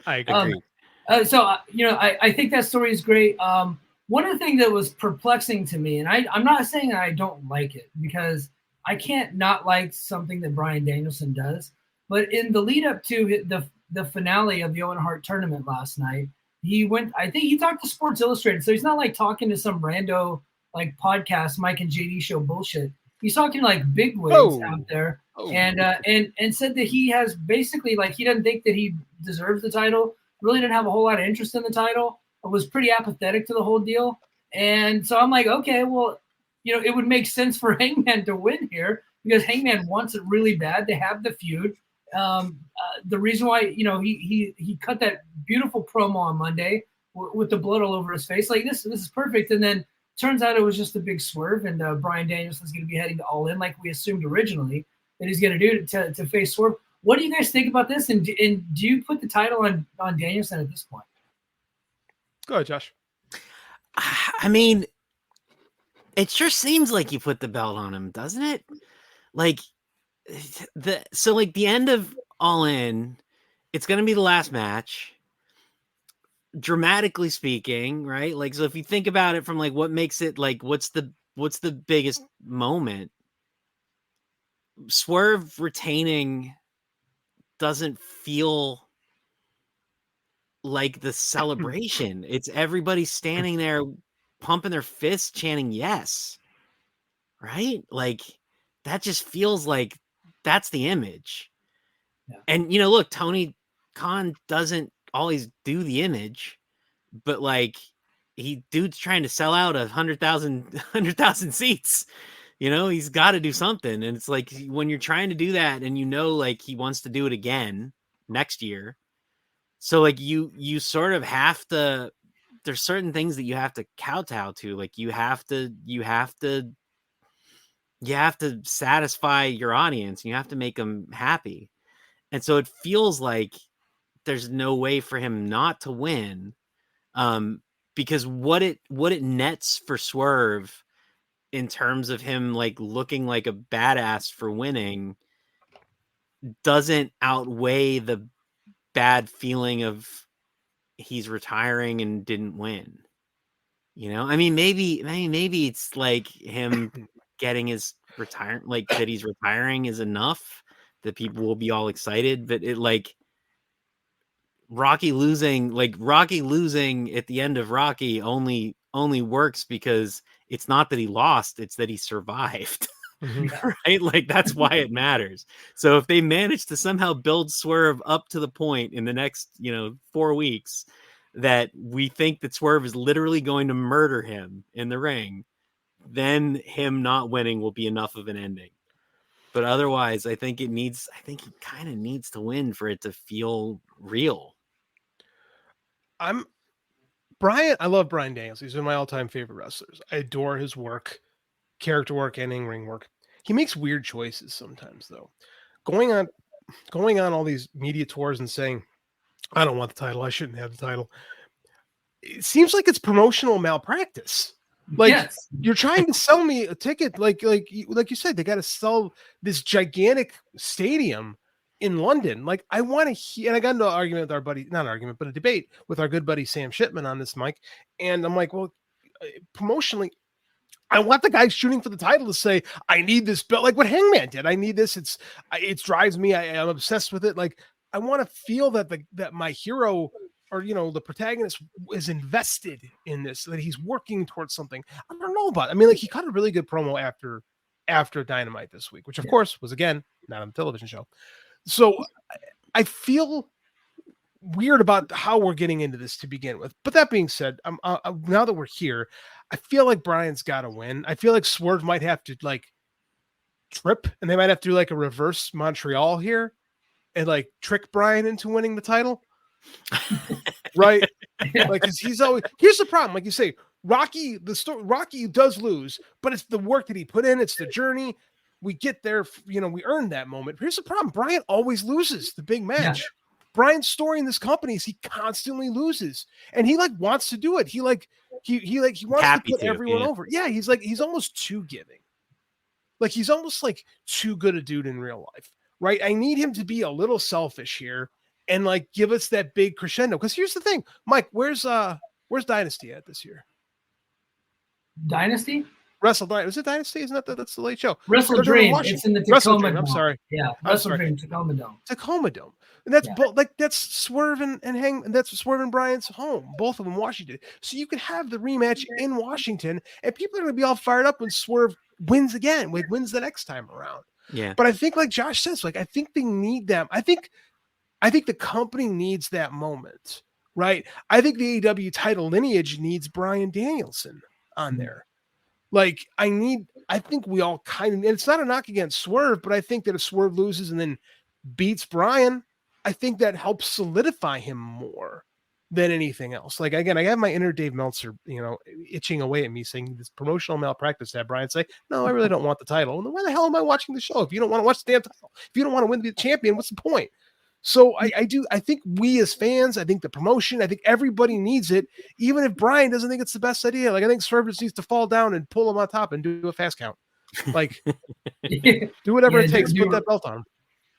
I agree. I think that story is great. One of the things that was perplexing to me, and I'm not saying that I don't like it, because I can't not like something that Bryan Danielson does, but in the lead up to the finale of the Owen Hart tournament last night, I think he talked to Sports Illustrated. So he's not like talking to some rando like podcast, Mike and JD show bullshit. He's talking like big wigs out there. And said that he has basically, like, he doesn't think that he deserves the title, really didn't have a whole lot of interest in the title, was pretty apathetic to the whole deal. And so I'm like, okay, well, it would make sense for Hangman to win here, because Hangman wants it really bad. They have the feud. The reason why, he cut that beautiful promo on Monday with the blood all over his face, like this is perfect. And then turns out it was just a big swerve, and Bryan Danielson's going to be heading to All In, like we assumed originally that he's going to do to face Swerve. What do you guys think about this? And do you put the title on Danielson at this point? Go ahead, Josh. I mean, it sure seems like you put the belt on him, doesn't it? Like the end of All In, it's going to be the last match, dramatically speaking, right? Like, so if you think about it from like what makes it, like, what's the biggest moment? Swerve retaining doesn't feel like the celebration. It's everybody standing there pumping their fists, chanting yes, right? Like, that just feels like that's the image. Yeah. And look, Tony Khan doesn't always do the image, but like, dude's trying to sell out 100,000 seats. He's got to do something. And it's like, when you're trying to do that and like he wants to do it again next year. So like you sort of have to, there's certain things that you have to kowtow to. Like you have to satisfy your audience. You have to make them happy. And so it feels like there's no way for him not to win. Because what it nets for Swerve in terms of him like looking like a badass for winning doesn't outweigh the bad feeling of he's retiring and didn't win. I mean, maybe it's like him getting his retirement, like that he's retiring is enough that people will be all excited, but it like Rocky losing at the end of Rocky only works because it's not that he lost, it's that he survived. right? Like that's why it matters. So if they manage to somehow build Swerve up to the point in the next, 4 weeks that we think that Swerve is literally going to murder him in the ring, then him not winning will be enough of an ending. But otherwise, I think he kind of needs to win for it to feel real. I love Bryan Danielson. He's one of my all-time favorite wrestlers. I adore his work, character work, and in-ring work. He makes weird choices sometimes, though. Going on all these media tours and saying, I don't want the title, I shouldn't have the title. It seems like it's promotional malpractice. Like, yes. You're trying to sell me a ticket, like you said, they got to sell this gigantic stadium in London. Like, I want to hear, and I got into an argument with our buddy, not an argument, but a debate with our good buddy Sam Shipman on this mic. And I'm like, well, promotionally, I want the guy shooting for the title to say, I need this belt, like what Hangman did. I need this. It drives me. I'm obsessed with it. Like, I want to feel that that my hero, or the protagonist, is invested in this, that he's working towards something. I don't know about it. I mean, like, he cut a really good promo after Dynamite this week, which of course was, again, not on the television show. So I feel weird about how we're getting into this to begin with. But that being said, now that we're here, I feel like Bryan's got to win. I feel like Swerve might have to trip, and they might have to do a reverse Montreal here and trick Bryan into winning the title. Right? Because he's always, here's the problem. Like you say, Rocky does lose, but it's the work that he put in. It's the journey. We get there, we earn that moment. Here's the problem. Bryan always loses the big match. Yeah. Bryan's story in this company is he constantly loses, and he wants to do it. He wants to put everyone over. Yeah. He's almost too giving. Like, he's almost too good a dude in real life. Right. I need him to be a little selfish here and give us that big crescendo. Cause here's the thing, Mike, where's Dynasty at this year? Dynasty? Is it Dynasty? Isn't that's the late show? Wrestle Dream. It's in the Tacoma Dome. I'm sorry. Yeah, Wrestle Dream, Tacoma Dome. Tacoma Dome. And that's that's Swerve and that's Swerve and Bryan's home, both of them in Washington. So you could have the rematch in Washington, and people are going to be all fired up when Swerve wins again, wins the next time around. Yeah. But I think, like Josh says, I think they need them. I think the company needs that moment, right? I think the AEW title lineage needs Bryan Danielson on there. I think we all kind of, and it's not a knock against Swerve, but I think that if Swerve loses and then beats Bryan, I think that helps solidify him more than anything else. Again, I have my inner Dave Meltzer, itching away at me saying this promotional malpractice to have Bryan say, no, I really don't want the title. And then why the hell am I watching the show? If you don't want to watch the damn title, if you don't want to win to be the champion, what's the point? So I think we as fans, I think the promotion, I think everybody needs it, even if Bryan doesn't think it's the best idea. I think Swerve just needs to fall down and pull him on top and do a fast count. Do whatever it takes, put that belt on.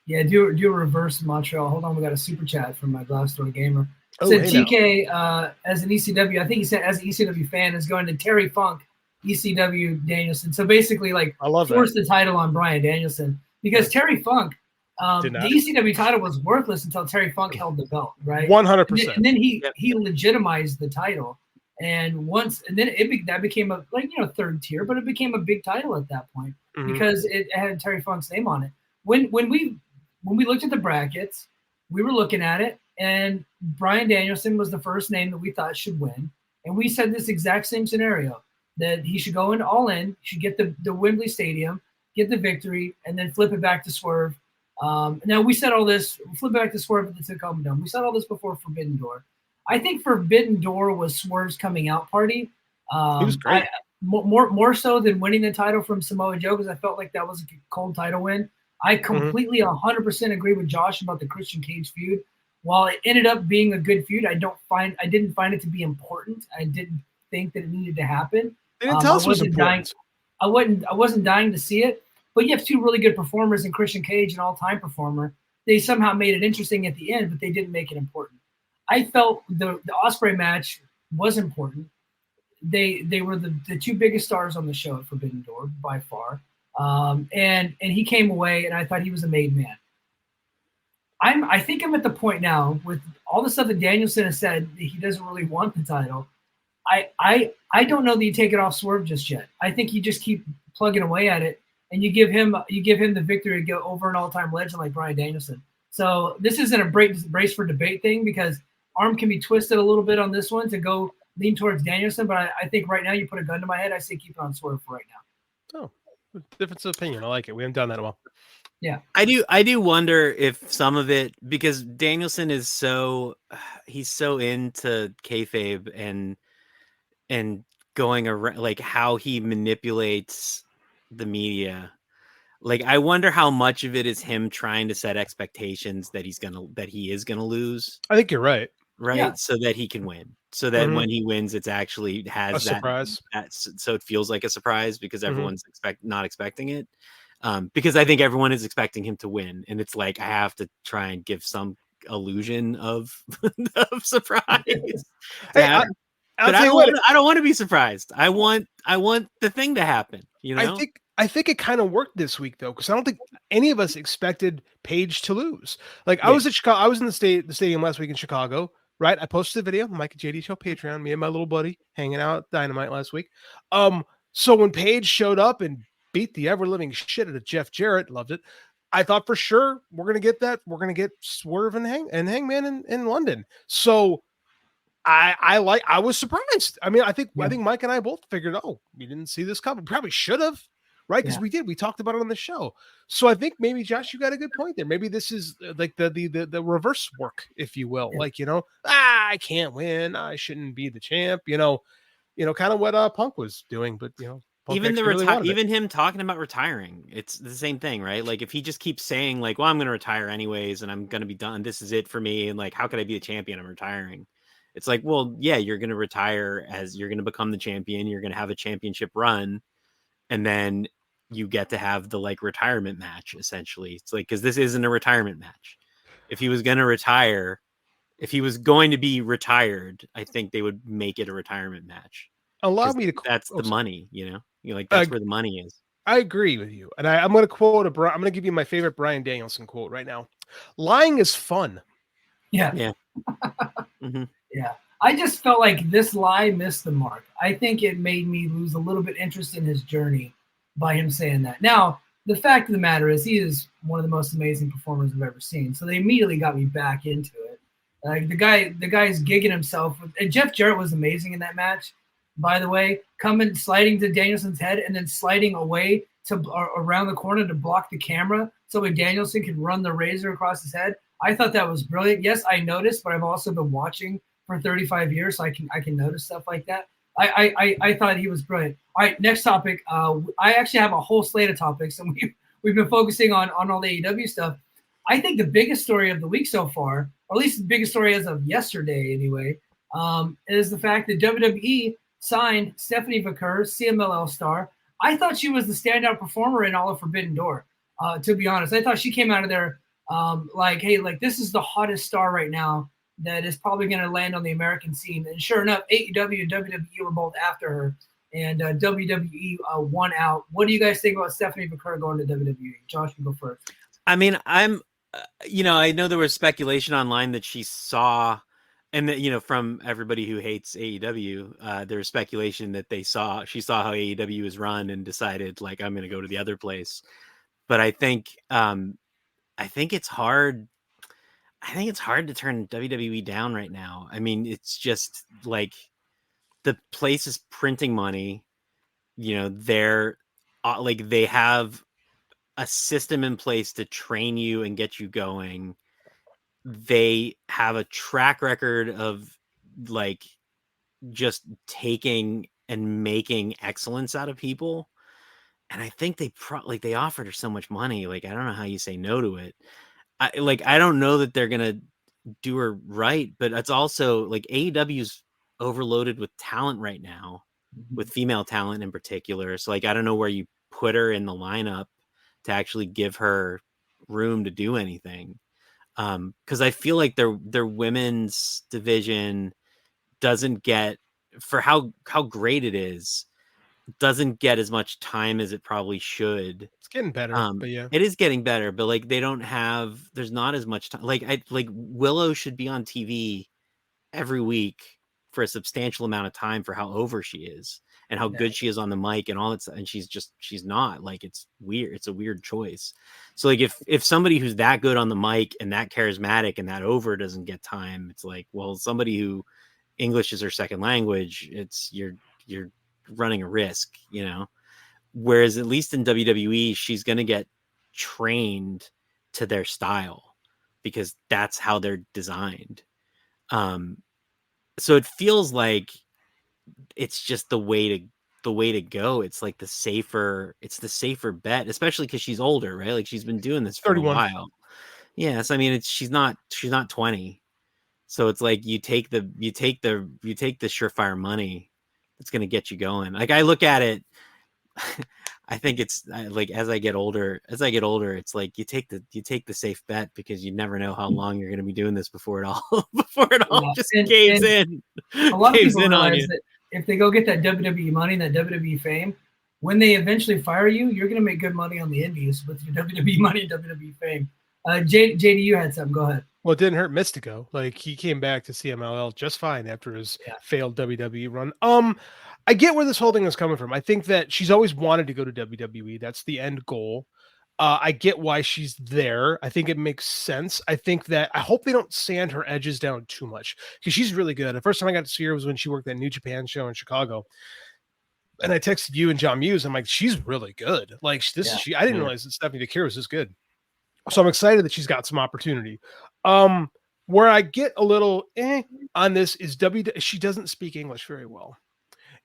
Yeah, do a reverse Montreal. Hold on, we got a super chat from my Glass Door Gamer. Said TK, as an ECW, I think he said as an ECW fan, is going to Terry Funk, ECW Danielson. So basically, I love force the title on Bryan Danielson, because Terry Funk, the ECW title was worthless until Terry Funk held the belt, right? 100%. And then he legitimized the title, and then that became a third tier, but it became a big title at that point because it had Terry Funk's name on it. When we looked at the brackets, we were looking at it, and Bryan Danielson was the first name that we thought should win, and we said this exact same scenario, that he should go in all in, should get the Wembley Stadium, get the victory, and then flip it back to Swerve. Now we said all this, flip back to Swerve at the Tacoma Dome. We said all this before Forbidden Door. I think Forbidden Door was Swerve's coming out party. He was great. More so than winning the title from Samoa Joe, because I felt like that was a cold title win. I completely 100% agree with Josh about the Christian Cage feud. While it ended up being a good feud, I didn't find it to be important. I didn't think that it needed to happen. They didn't tell us it was important. I wasn't dying to see it. But you have two really good performers in Christian Cage, an all-time performer. They somehow made it interesting at the end, but they didn't make it important. I felt the Ospreay match was important. They were the two biggest stars on the show at Forbidden Door by far. And he came away, and I thought he was a made man. I think I'm at the point now with all the stuff that Danielson has said that he doesn't really want the title. I don't know that you take it off Swerve just yet. I think you just keep plugging away at it and you give him the victory to go over an all-time legend like Bryan Danielson. So this isn't a brace for debate thing, because arm can be twisted a little bit on this one to go lean towards Danielson, but I think right now you put a gun to my head, I say keep it on Swerve for right now. Oh, difference of opinion. I like it. We haven't done that in a while. Yeah, I do wonder if some of it, because Danielson is he's so into kayfabe and going around, like how he manipulates the media. Like, I wonder how much of it is him trying to set expectations that he is gonna lose. I think you're right. Right. So that he can win. So that when he wins, it's actually has A surprise. So it feels like a surprise because everyone's not expecting it. Because I think everyone is expecting him to win, and it's like I have to try and give some illusion of of surprise. Hey, but I don't want to be surprised. I want the thing to happen. You know, I think it kind of worked this week though, because I don't think any of us expected Paige to lose. Like I was at Chicago, I was in the stadium last week in Chicago. Right, I posted a video, Mike and JD Show Patreon. Me and my little buddy hanging out at Dynamite last week. So when Paige showed up and beat the ever living shit out of Jeff Jarrett, loved it. I thought for sure we're gonna get that. We're gonna get Swerve and Hangman in London. So I was surprised. I mean, I think Mike and I both figured, oh, we didn't see this coming. Probably should have, right? Because we did. We talked about it on the show. So I think maybe Josh, you got a good point there. Maybe this is like the reverse work, if you will. Like, I can't win. I shouldn't be the champ. Kind of what Punk was doing, but Punk even him talking about retiring, it's the same thing, right? Like if he just keeps saying like, well, I'm going to retire anyways, and I'm going to be done. This is it for me. And like, how could I be a champion? I'm retiring. It's like, well, yeah, you're going to retire as you're going to become the champion. You're going to have a championship run. And then you get to have the like retirement match, essentially. It's like, because this isn't a retirement match. If he was going to retire, if he was going to be retired, I think they would make it a retirement match. That's the money, that's where the money is. I agree with you. And I'm going to quote I'm going to give you my favorite Bryan Danielson quote right now. Lying is fun. Yeah. Yeah. Yeah. I just felt like this lie missed the mark. I think it made me lose a little bit interest in his journey by him saying that. Now, the fact of the matter is he is one of the most amazing performers I've ever seen. So they immediately got me back into it. Like the guy's gigging himself. And Jeff Jarrett was amazing in that match, by the way, sliding to Danielson's head and then sliding away to around the corner to block the camera so when Danielson could run the razor across his head. I thought that was brilliant. Yes, I noticed, but I've also been watching for 35 years, so I can notice stuff like that. I thought he was brilliant. All right, next topic. I actually have a whole slate of topics, and we've been focusing on all the AEW stuff. I think the biggest story of the week so far, or at least the biggest story as of yesterday anyway, is the fact that WWE signed Stephanie Vaquer, CMLL star. I thought she was the standout performer in all of Forbidden Door, to be honest. I thought she came out of there like, hey, like this is the hottest star right now that is probably going to land on the American scene. And sure enough, AEW and WWE were both after her, and WWE won out. What do you guys think about Stephanie Vaquer going to WWE? Josh, you go first. I mean, I know there was speculation online that she saw, and that, from everybody who hates AEW, there's speculation that she saw how AEW is run and decided like, I'm going to go to the other place. But I think it's hard. I think it's hard to turn WWE down right now. I mean, it's just like the place is printing money. They're like, they have a system in place to train you and get you going. They have a track record of like just taking and making excellence out of people. And I think they offered her so much money. Like, I don't know how you say no to it. I don't know that they're going to do her right, but it's also like AEW's overloaded with talent right now, with female talent in particular. So like, I don't know where you put her in the lineup to actually give her room to do anything. Cause I feel like their women's division doesn't get, for how great it is, doesn't get as much time as it probably should. It's getting better, but yeah, it is getting better. But like, there's not as much time. Like Willow should be on TV every week for a substantial amount of time for how over she is. and how good she is on the mic and all that stuff. And she's not. Like, it's weird. It's a weird choice. So like if somebody who's that good on the mic and that charismatic and that over doesn't get time, it's like, well, somebody who English is her second language, you're running a risk, you know. Whereas at least in WWE, she's going to get trained to their style because that's how they're designed. So it feels like it's just the way to go. It's like the safer bet, especially because she's older, right? Like she's been doing this for 31. a while. Yes, I mean she's not 20. So it's like you take the surefire money that's going to get you going. Like I look at it, I think it's like as I get older, it's like you take the safe bet because you never know how long you're going to be doing this before it all just caves in. A lot of people realize that if they go get that WWE money, that WWE fame, when they eventually fire you, you're going to make good money on the indies with your WWE money and WWE fame. JD, you had something. Go ahead. Well, it didn't hurt Mystico. Like he came back to CMLL just fine after his failed WWE run. I get where this whole thing is coming from. I think that she's always wanted to go to WWE. That's the end goal. I get why she's there. I think it makes sense. I hope they don't sand her edges down too much because she's really good. The first time I got to see her was when she worked at New Japan show in Chicago. And I texted you and John Muse. I'm like, she's really good. Like I didn't realize that Stephanie Vaquer was this good. So I'm excited that she's got some opportunity. Where I get a little on this is she doesn't speak English very well.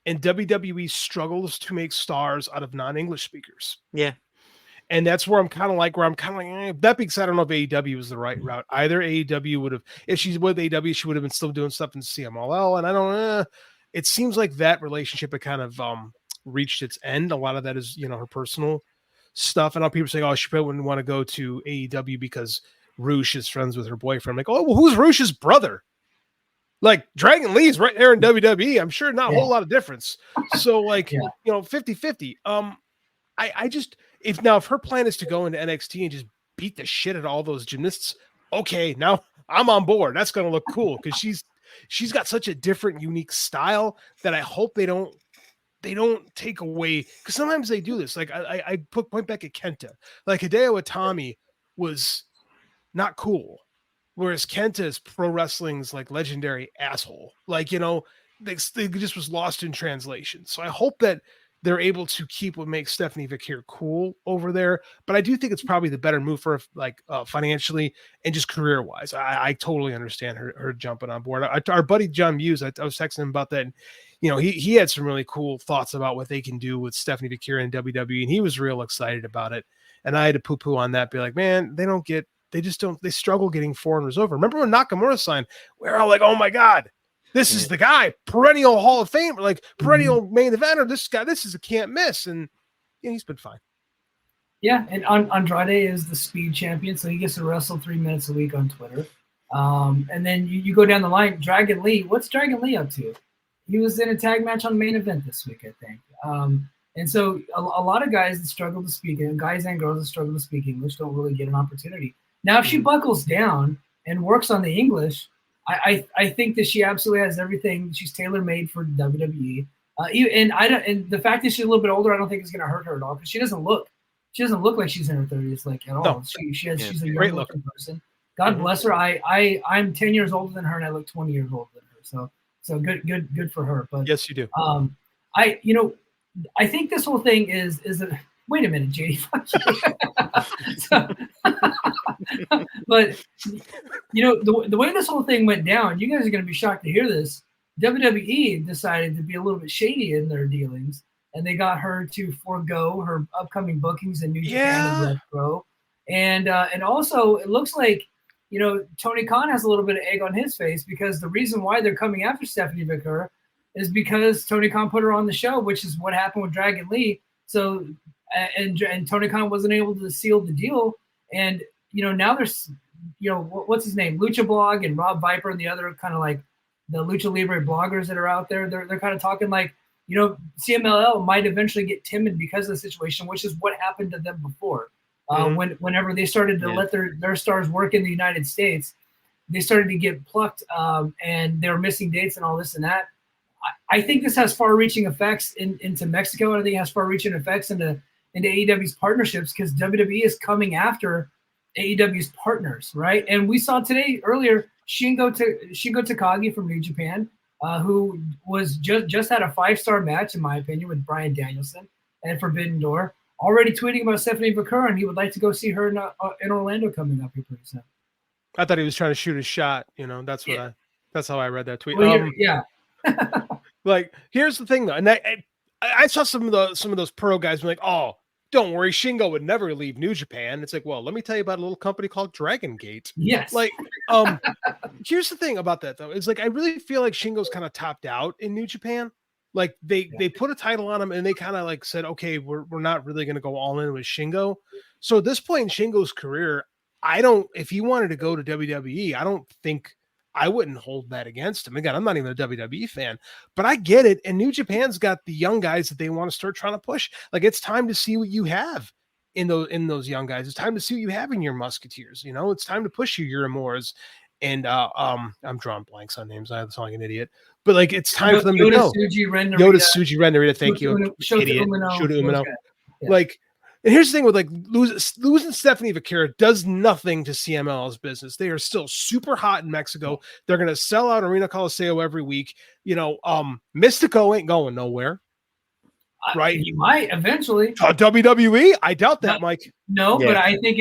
And WWE struggles to make stars out of non-English speakers. Yeah. And that's where I'm kind of like, that being said, I don't know if AEW is the right route. Either AEW would have, if she's with AEW, she would have been still doing stuff in CMLL. And I don't know. It seems like that relationship had kind of reached its end. A lot of that is, her personal stuff. And I know people saying, she probably wouldn't want to go to AEW because Roosh is friends with her boyfriend. I'm like, well, who's Roosh's brother? Like Dragon Lee's right there in WWE. I'm sure not a whole lot of difference. So 50-50. I just, if her plan is to go into NXT and just beat the shit out of all those gymnasts, okay, now I'm on board. That's going to look cool because she's got such a different, unique style that I hope they don't take away, because sometimes they do this. Like I point back at Kenta. Like Hideo Itami was not cool. Whereas Kenta is pro wrestling's like legendary asshole. Like, they just was lost in translation. So I hope that they're able to keep what makes Stephanie Vaquer cool over there. But I do think it's probably the better move for financially and just career wise. I totally understand her jumping on board. Our buddy John Muse, I was texting him about that. And, he had some really cool thoughts about what they can do with Stephanie Vaquer in WWE. And he was real excited about it. And I had to poo-poo on that, be like, man, they struggle getting foreigners over. Remember when Nakamura signed, we're all like, oh my God, this is the guy, perennial Hall of Fame, like perennial main eventer. This guy, this is a can't miss. And he's been fine. Yeah. And Andrade is the speed champion. So he gets to wrestle 3 minutes a week on Twitter. And then you go down the line, Dragon Lee. What's Dragon Lee up to? He was in a tag match on Main Event this week, I think. And so a lot of guys that struggle to speak, and guys and girls that struggle to speak English don't really get an opportunity. Now, if she buckles down and works on the English, I think that she absolutely has everything. She's tailor-made for WWE. And the fact that she's a little bit older, I don't think is going to hurt her at all, because she doesn't look like she's in her 30s at all. No. She's a young looking person. God bless her. I'm 10 years older than her, and I look 20 years older than her. So good for her. But yes, you do. I think this whole thing is a wait a minute, JD. But the way this whole thing went down, you guys are going to be shocked to hear this. WWE decided to be a little bit shady in their dealings, and they got her to forego her upcoming bookings in New Japan and Red Pro. And also it looks like Tony Khan has a little bit of egg on his face, because the reason why they're coming after Stephanie Vaquer is because Tony Khan put her on the show, which is what happened with Dragon Lee. So, and Tony Khan wasn't able to seal the deal. And, now there's, what's his name? Lucha Blog and Rob Viper and the other kind of like the Lucha Libre bloggers that are out there. They're kind of talking like, CMLL might eventually get timid because of the situation, which is what happened to them before. Whenever they started to let their stars work in the United States, they started to get plucked, and they were missing dates and all this and that. I think this has far-reaching effects into Mexico, and I think it has far-reaching effects into AEW's partnerships, because WWE is coming after AEW's partners, right? And we saw today earlier Shingo Takagi from New Japan, who was just had a 5-star match, in my opinion, with Bryan Danielson and Forbidden Door, already tweeting about Stephanie Vaquer, and he would like to go see her in Orlando coming up here pretty soon. I thought he was trying to shoot his shot. That's what that's how I read that tweet. Well, yeah. Like, here's the thing though, and I saw some of those pro guys be like, "Oh, don't worry, Shingo would never leave New Japan." It's like, well, let me tell you about a little company called Dragon Gate. Yes. Like, here's the thing about that though, is like I really feel like Shingo's kind of topped out in New Japan. Like they put a title on him and they kind of like said, okay, we're not really going to go all in with Shingo. So at this point in Shingo's career, if he wanted to go to WWE, I don't think I wouldn't hold that against him. Again, I'm not even a WWE fan, but I get it. And New Japan's got the young guys that they want to start trying to push. Like, it's time to see what you have in those young guys. It's time to see what you have in your Musketeers. It's time to push your Uemura's. And I'm drawing blanks on names. I sound like an idiot, but like it's time for them to go. Suji Ren Narita, thank you, idiot. Shota Umino. Yeah. Like, and here's the thing with like losing Stephanie Vaquer does nothing to CMLL's business. They are still super hot in Mexico. They're gonna sell out Arena Coliseo every week. Mystico ain't going nowhere. Right? He might eventually. WWE? I doubt that, Mike. No, yeah. But I think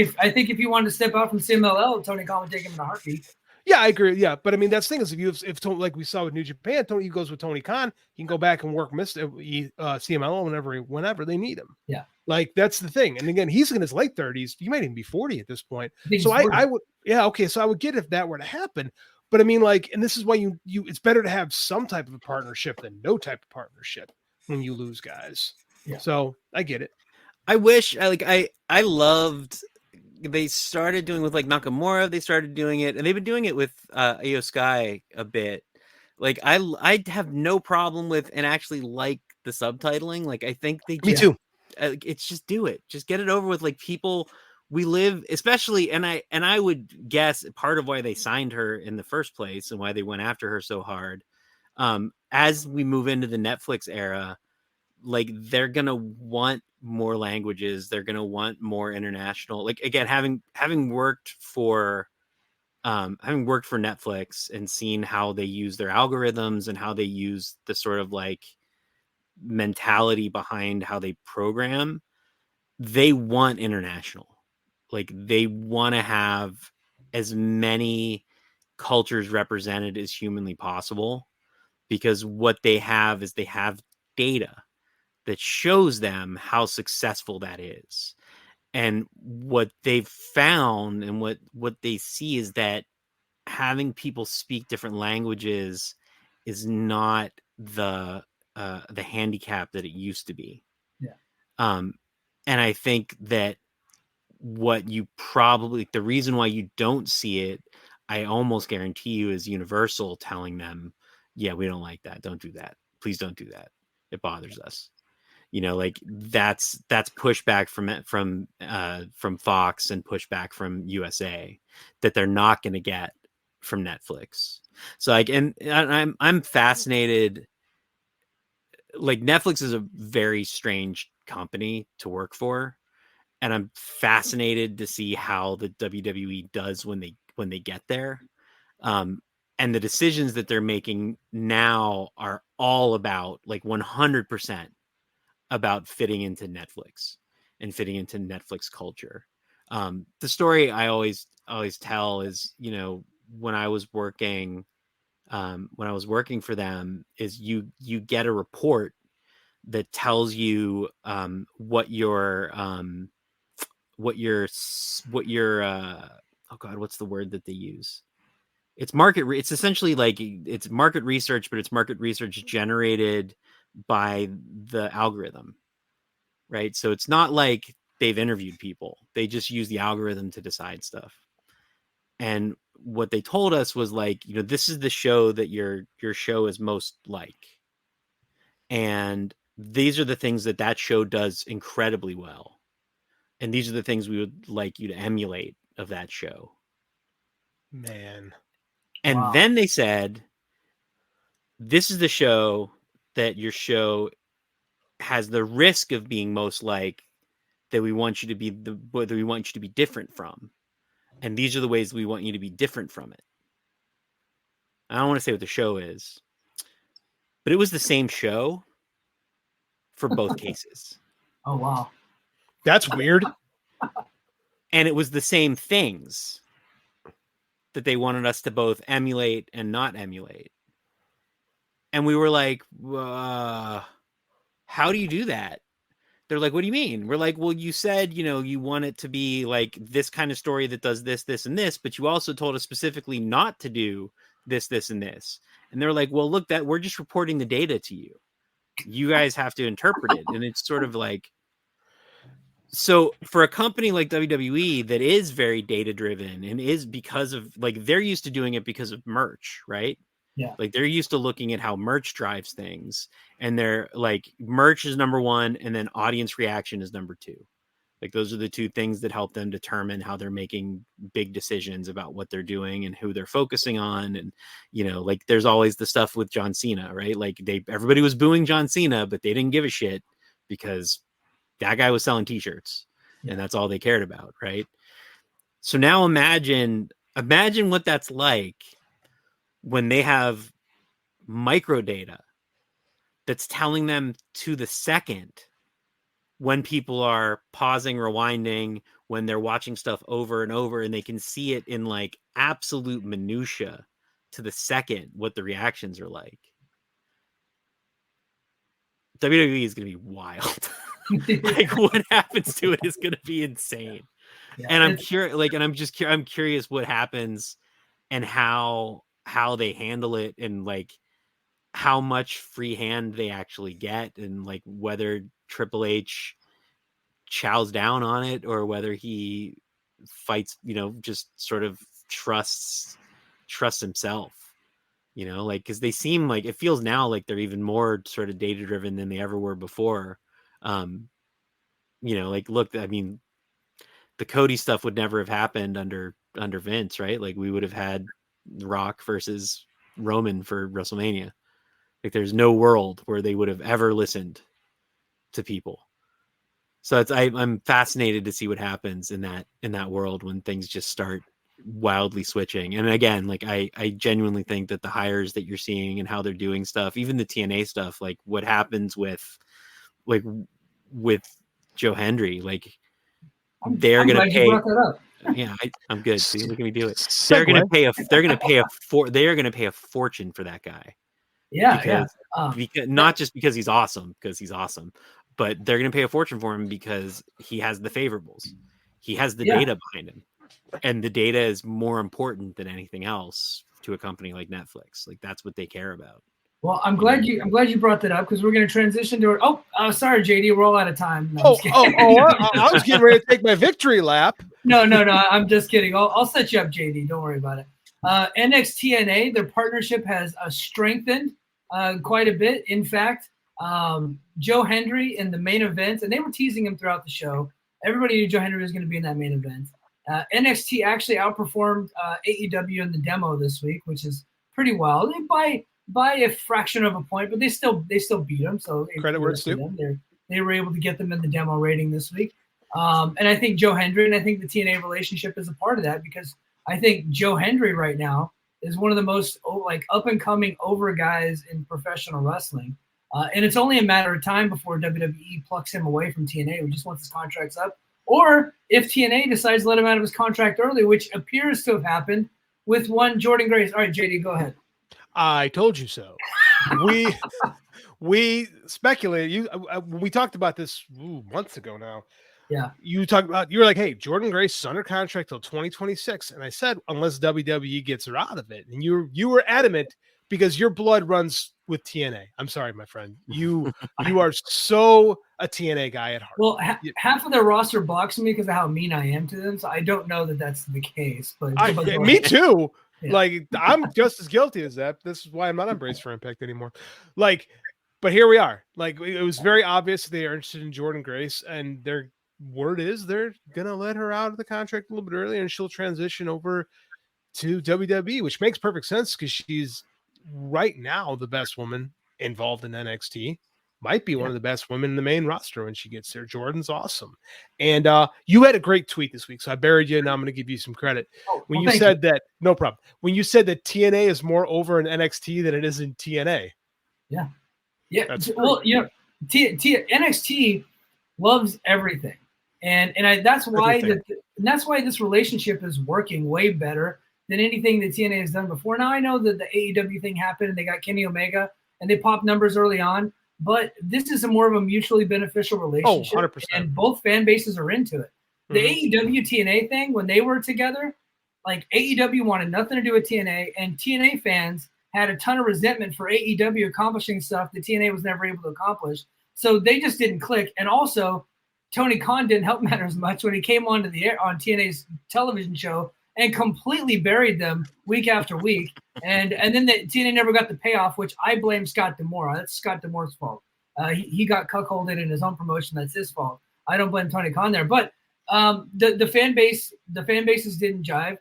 if you wanted to step out from CMLL, Tony Khan would take him in a heartbeat. Yeah, I agree. Yeah, but I mean, that's the thing is, if like we saw with New Japan, Tony goes with Tony Khan, he can go back and work CMLL whenever they need him. Yeah, like that's the thing. And again, he's in his late 30s. He might even be 40 at this point. So I would, yeah, okay. So I would get if that were to happen. But I mean, like, and this is why you it's better to have some type of a partnership than no type of partnership when you lose guys. Yeah. So I get it. I wish I loved. They started doing with like Nakamura. They started doing it, and they've been doing it with Io Sky a bit. Like I have no problem with and actually like the subtitling. Like I think they me too. It's just do it. Just get it over with. Like people, we live, especially, and I would guess part of why they signed her in the first place and why they went after her so hard. As we move into the Netflix era, like they're gonna want more languages, they're gonna want more international. Like again, having worked for Netflix and seen how they use their algorithms and how they use the sort of like mentality behind how they program, they want international. Like they want to have as many cultures represented as humanly possible, because what they have is they have data that shows them how successful that is. And what they've found and what they see is that having people speak different languages is not the handicap that it used to be. Yeah. And I think that the reason why you don't see it, I almost guarantee you, is Universal telling them, yeah, we don't like that. Don't do that. Please don't do that. It bothers us. Like that's pushback from Fox and pushback from USA that they're not going to get from Netflix. So like, and I'm fascinated. Like Netflix is a very strange company to work for, and I'm fascinated to see how the WWE does when they get there. And the decisions that they're making now are all about like 100% about fitting into Netflix and fitting into Netflix culture. The story I always tell is, when I was working for them, is you get a report that tells you what your oh God, what's the word that they use? It's it's essentially like it's market research, but it's market research generated by the algorithm, right? So it's not like they've interviewed people. They just use the algorithm to decide stuff. And what they told us was like, this is the show that your show is most like. And these are the things that show does incredibly well. And these are the things we would like you to emulate of that show. Man. And then they said, this is the show that your show has the risk of being most like that we want you to be that we want you to be different from. And these are the ways we want you to be different from it. I don't want to say what the show is, but it was the same show for both cases. Oh, wow. That's weird. And it was the same things that they wanted us to both emulate and not emulate. And we were like, how do you do that? They're like, what do you mean? We're like, well, you said, you want it to be like this kind of story that does this, this, and this, but you also told us specifically not to do this, this, and this. And they're like, well, look, that we're just reporting the data to you. You guys have to interpret it. And it's sort of like, so for a company like WWE that is very data driven and is because of like, they're used to doing it because of merch, right? Yeah. Like they're used to looking at how merch drives things, and they're like, merch is number one, and then audience reaction is number two. Like those are the two things that help them determine how they're making big decisions about what they're doing and who they're focusing on. And, like there's always the stuff with John Cena, right? Like everybody was booing John Cena, but they didn't give a shit because that guy was selling t-shirts and that's all they cared about. Right. So now imagine what that's like when they have micro data that's telling them to the second when people are pausing, rewinding, when they're watching stuff over and over, and they can see it in like absolute minutia to the second what the reactions are like. WWE is going to be wild. Like what happens to it is going to be insane. Yeah, and I'm curious, I'm curious what happens and how they handle it, and like how much free hand they actually get, and like whether Triple H chows down on it or whether he fights, just sort of trusts himself, like, because they seem like, it feels now like they're even more sort of data driven than they ever were before. Like, look, I mean, the Cody stuff would never have happened under Vince, right? Like we would have had Rock versus Roman for WrestleMania. Like there's no world where they would have ever listened to people. So I'm fascinated to see what happens in that world when things just start wildly switching. And again, like I genuinely think that the hires that you're seeing and how they're doing stuff, even the TNA stuff, like what happens with Joe Hendry, like they're going to pay. Yeah, I'm good. See, look at me do it. They're going to pay a fortune for that guy. Yeah, because not just because he's awesome, but they're going to pay a fortune for him because he has the favorables. He has the data behind him, and the data is more important than anything else to a company like Netflix. Like that's what they care about. Well, I'm glad you brought that up because we're going to transition to it. Oh, sorry, JD, we're all out of time. No, I was getting ready to take my victory lap. No, I'm just kidding. I'll set you up, JD. Don't worry about it. NXTNA, their partnership has strengthened quite a bit. In fact, Joe Hendry in the main event, and they were teasing him throughout the show. Everybody knew Joe Hendry was going to be in that main event. NXT actually outperformed AEW in the demo this week, which is pretty wild. By a fraction of a point, but they still beat them. So credit where it's due. They were able to get them in the demo rating this week. And I think Joe Hendry and I think the TNA relationship is a part of that, because I think Joe Hendry right now is one of the most up and coming over guys in professional wrestling. And it's only a matter of time before WWE plucks him away from TNA, who just wants his contracts up. Or if TNA decides to let him out of his contract early, which appears to have happened with one Jordan Grace. All right, JD, go ahead. I told you so. We speculated. We talked about this months ago now. Yeah. You were like, hey, Jordan Grace is under contract till 2026. And I said, unless WWE gets her out of it. And you were adamant because your blood runs with TNA. I'm sorry, my friend. You are so a TNA guy at heart. Well, half of their roster blocks me because of how mean I am to them. So I don't know that that's the case. But me too. Yeah. Like, I'm just as guilty as that. This is why I'm not on Brace for Impact anymore. Like, but here we are. Like, it was very obvious they are interested in Jordan Grace, and their word is they're gonna let her out of the contract a little bit earlier, and she'll transition over to WWE, which makes perfect sense because she's right now the best woman involved in NXT. Might be one of the best women in the main roster when she gets there. Jordan's awesome. And you had a great tweet this week, so I buried you, and I'm going to give you some credit. When you said that, no problem. When you said that TNA is more over in NXT than it is in TNA. Yeah. Well, NXT loves everything, and that's why that's why this relationship is working way better than anything that TNA has done before. Now I know that the AEW thing happened and they got Kenny Omega and they popped numbers early on. But this is more of a mutually beneficial relationship, 100%. and both fan bases are into it. The AEW TNA thing, when they were together, like AEW wanted nothing to do with TNA, and TNA fans had a ton of resentment for AEW accomplishing stuff that TNA was never able to accomplish. So they just didn't click. And also, Tony Khan didn't help matters much when he came onto the air on TNA's television show and completely buried them week after week. And then the TNA never got the payoff, which I blame Scott D'Amore. That's Scott D'Amore's fault. He got cuckolded in his own promotion. That's his fault. I don't blame Tony Khan there. But the fan bases didn't jive.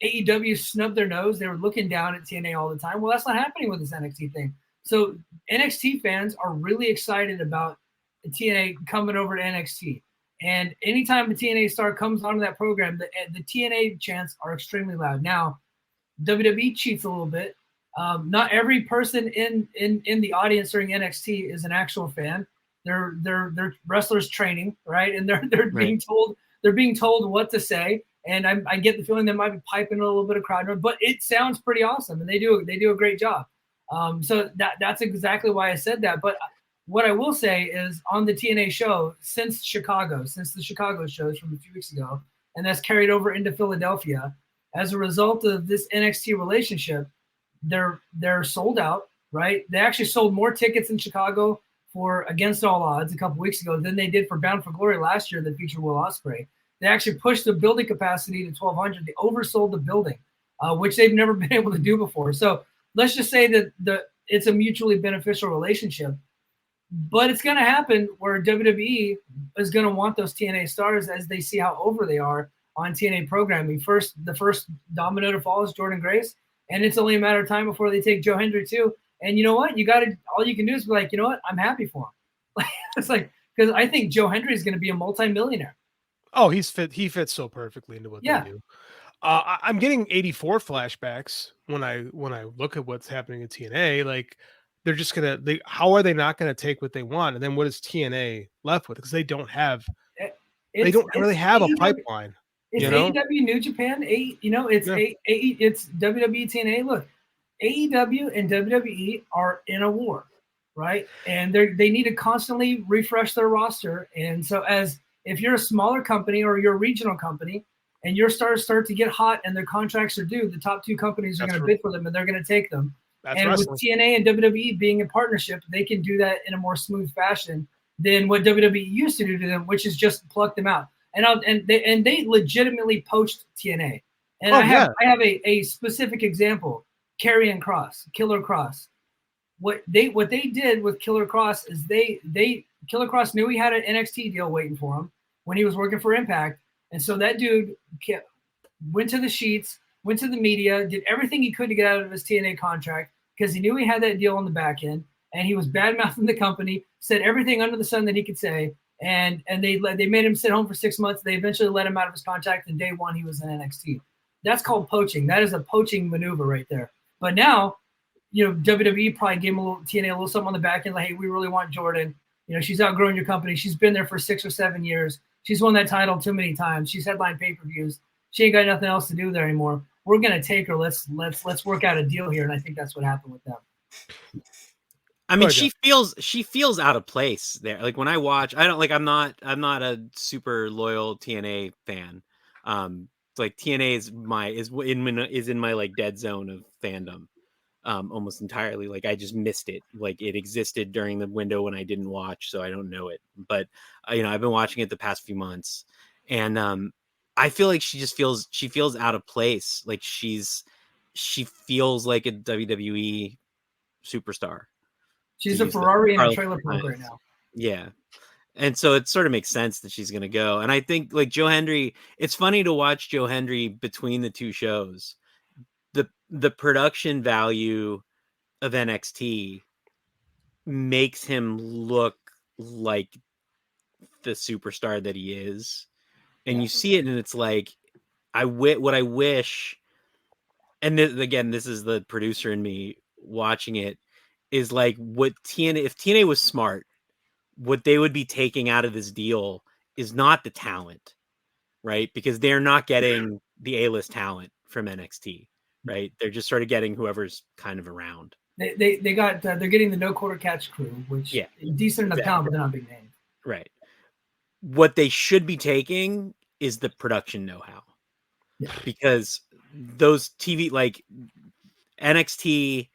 AEW snubbed their nose. They were looking down at TNA all the time. Well, that's not happening with this NXT thing. So NXT fans are really excited about TNA coming over to NXT. And anytime a TNA star comes onto that program, the TNA chants are extremely loud. Now, WWE cheats a little bit. Not every person in the audience during NXT is an actual fan. They're wrestlers training, right? And they're being told what to say. And I get the feeling they might be piping a little bit of crowd noise, but it sounds pretty awesome, and they do a great job. So that's exactly why I said that. But what I will say is on the TNA show since the Chicago shows from a few weeks ago, and that's carried over into Philadelphia, as a result of this NXT relationship, they're sold out, right? They actually sold more tickets in Chicago for Against All Odds a couple weeks ago than they did for Bound for Glory last year that featured Will Ospreay. They actually pushed the building capacity to 1,200. They oversold the building, which they've never been able to do before. So let's just say that it's a mutually beneficial relationship. But it's going to happen where WWE is going to want those TNA stars as they see how over they are on TNA programming. The first domino to fall is Jordan Grace, and it's only a matter of time before they take Joe Hendry too. And you know what? All you can do is be like, you know what? I'm happy for him. It's like, because I think Joe Hendry is going to be a multimillionaire. Oh, he fits so perfectly into what they do. I'm getting 84 flashbacks when I look at what's happening in TNA. Like, they're just how are they not gonna take what they want? And then what is TNA left with? Because they don't really have a pipeline. It's AEW New Japan. It's WWE TNA. Look, AEW and WWE are in a war, right? And they need to constantly refresh their roster. And so if you're a smaller company or you're a regional company and your stars start to get hot and their contracts are due, the top two companies are going to bid for them and they're going to take them. With TNA and WWE being in partnership, they can do that in a more smooth fashion than what WWE used to do to them, which is just pluck them out. And they legitimately poached TNA. And I have a specific example: Killer Cross. What they did with Killer Cross is Killer Cross knew he had an NXT deal waiting for him when he was working for Impact, and so that dude went to the sheets, went to the media, did everything he could to get out of his TNA contract because he knew he had that deal on the back end, and he was bad-mouthing the company, said everything under the sun that he could say, and they made him sit home for 6 months. They eventually let him out of his contract, and day one he was in NXT. That's called poaching. That is a poaching maneuver right there. But now, WWE probably gave him TNA a little something on the back end, like, hey, we really want Jordan. She's outgrown your company. She's been there for 6 or 7 years. She's won that title too many times. She's headlined pay-per-views. She ain't got nothing else to do there anymore. We're gonna take her. Let's work out a deal here. And I think that's what happened with them. I mean, she feels out of place there. Like when I watch, I'm not a super loyal TNA fan. Like TNA is in my like dead zone of fandom, almost entirely. Like I just missed it. Like it existed during the window when I didn't watch, so I don't know it. But I've been watching it the past few months, and I feel like she feels out of place. Like she feels like a WWE superstar. She's a Ferrari in a trailer park right now. Yeah. And so it sort of makes sense that she's going to go. And I think like Joe Hendry, it's funny to watch Joe Hendry between the two shows. The production value of NXT makes him look like the superstar that he is. And you see it, and it's like, what I wish, and again, this is the producer in me watching it, is like what TNA, if TNA was smart, what they would be taking out of this deal is not the talent, right? Because they're not getting the A-list talent from NXT, right? They're just sort of getting whoever's kind of around. They got they're getting the no quarter catch crew, which is decent enough talent, but they're not big names. Right. What they should be taking is the production know-how. Yeah. Because those TV, like NXT,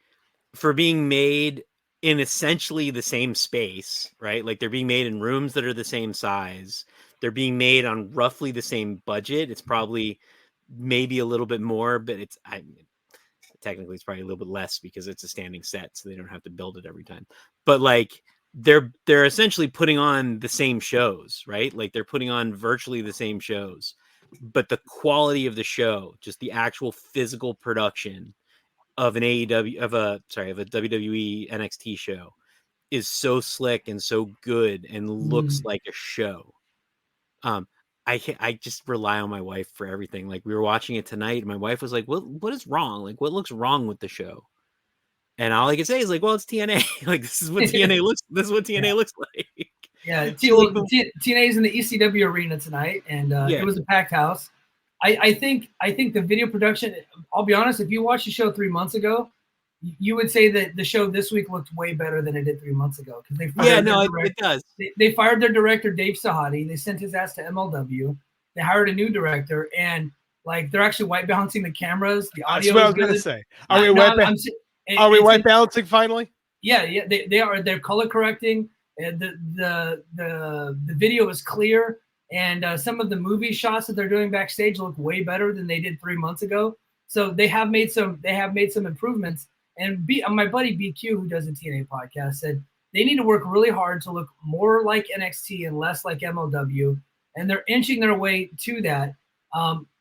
for being made in essentially the same space, right? Like they're being made in rooms that are the same size. They're being made on roughly the same budget. It's probably maybe a little bit more, but technically it's probably a little bit less because it's a standing set, so they don't have to build it every time. But like they're essentially putting on the same shows, right? Like they're putting on virtually the same shows, but the quality of the show, just the actual physical production of an AEW of a WWE NXT show is so slick and so good and looks like a show. I just rely on my wife for everything. Like we were watching it tonight, and my wife was like, "What is wrong? Like what looks wrong with the show?" And all I can say is like, "Well, it's TNA. Like this is what TNA looks. This is what TNA looks like." Yeah, TNA is in the ECW arena tonight, and it was a packed house. I think the video production. I'll be honest. If you watched the show 3 months ago, you would say that the show this week looked way better than it did 3 months ago because it does. They fired their director Dave Sahadi. They sent his ass to MLW. They hired a new director, and like they're actually white balancing the cameras. The audio. That's what I was going to say. Are we white balancing finally? Yeah. They are. They're color correcting. And the video is clear. And some of the movie shots that they're doing backstage look way better than they did 3 months ago. So they have made some improvements. And my buddy BQ, who does the TNA podcast, said they need to work really hard to look more like NXT and less like MLW. And they're inching their way to that.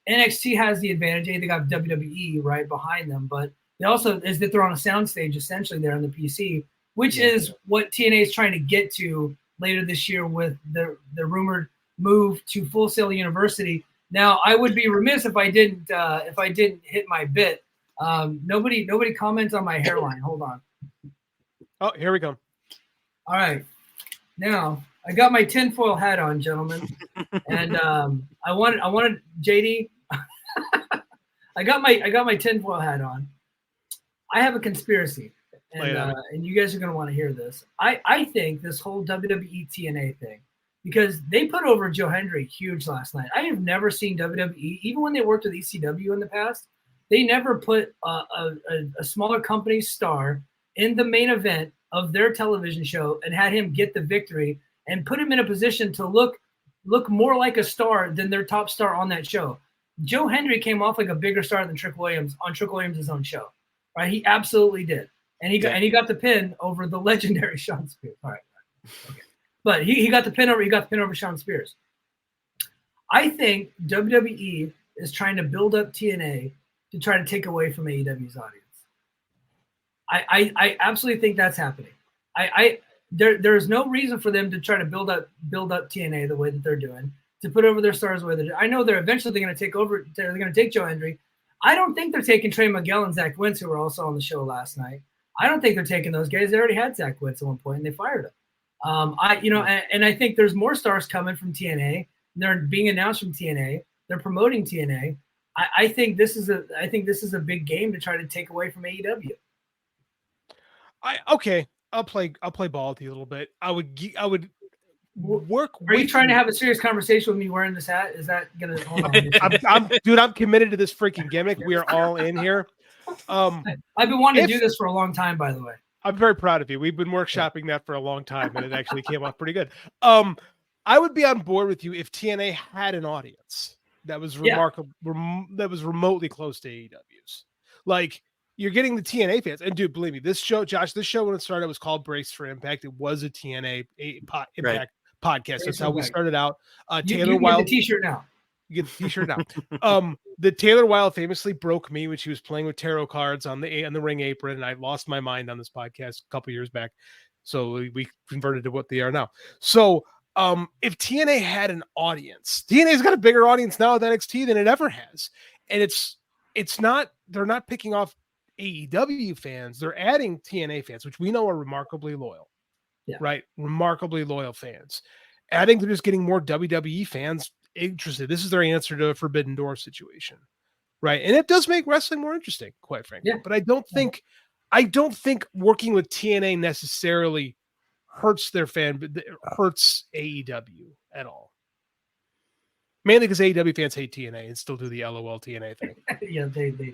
NXT has the advantage. They got WWE right behind them, but they also is that they're on a soundstage essentially there on the PC, which is what TNA is trying to get to later this year with the rumored move to Full Sail University. Now, I would be remiss if I didn't hit my bit. Nobody comments on my hairline. Hold on. Oh, here we go. All right. Now I got my tinfoil hat on, gentlemen, and I wanted JD. I got my tinfoil hat on. I have a conspiracy, and you guys are gonna want to hear this. I think this whole WWE TNA thing, because they put over Joe Hendry huge last night. I have never seen WWE, even when they worked with ECW in the past, they never put a smaller company star in the main event of their television show and had him get the victory and put him in a position to look more like a star than their top star on that show. Joe Hendry came off like a bigger star than Trick Williams on Trick Williams' own show, right? He absolutely did, and he got the pin over the legendary Shawn Spears. All right, okay. But he got the pin over Shawn Spears. I think WWE is trying to build up TNA to try to take away from AEW's audience. I absolutely think that's happening. There's no reason for them to try to build up TNA the way that they're doing, to put over their stars the way they're doing. I know they're eventually going to take over. They're going to take Joe Hendry. I don't think they're taking Trey Miguel and Zach Wentz, who were also on the show last night. I don't think they're taking those guys. They already had Zach Wentz at one point, and they fired him. And I think there's more stars coming from TNA. They're being announced from TNA. They're promoting TNA. I think this is a big game to try to take away from AEW. I'll play ball with you a little bit. I would work. Are you trying to have a serious conversation with me wearing this hat? Is that gonna? Hold on. I'm committed to this freaking gimmick. We are all in here. I've been wanting to do this for a long time, by the way. I'm very proud of you. We've been workshopping that for a long time, and it actually came off pretty good. I would be on board with you if TNA had an audience that was remarkable, that was remotely close to AEW's. Like, you're getting the TNA fans, and dude, believe me, this show when it started was called Brace for Impact. It was a TNA Impact podcast. That's how we started out. Taylor Wilde, get the T-shirt now. You get the T-shirt now. The Taylor Wilde famously broke me when she was playing with tarot cards on the ring apron, and I lost my mind on this podcast a couple years back. So we converted to what they are now. So if TNA had an audience, TNA's got a bigger audience now with NXT than it ever has. And it's not, they're not picking off AEW fans. They're adding TNA fans, which we know are remarkably loyal. Yeah. Right? Remarkably loyal fans. Adding, they're just getting more WWE fans interested. This is their answer to a Forbidden Door situation. Right. And it does make wrestling more interesting, quite frankly. Yeah. But I don't think working with TNA necessarily hurts their fan, but it hurts AEW at all. Mainly because AEW fans hate TNA and still do the LOL TNA thing. Yeah, they do.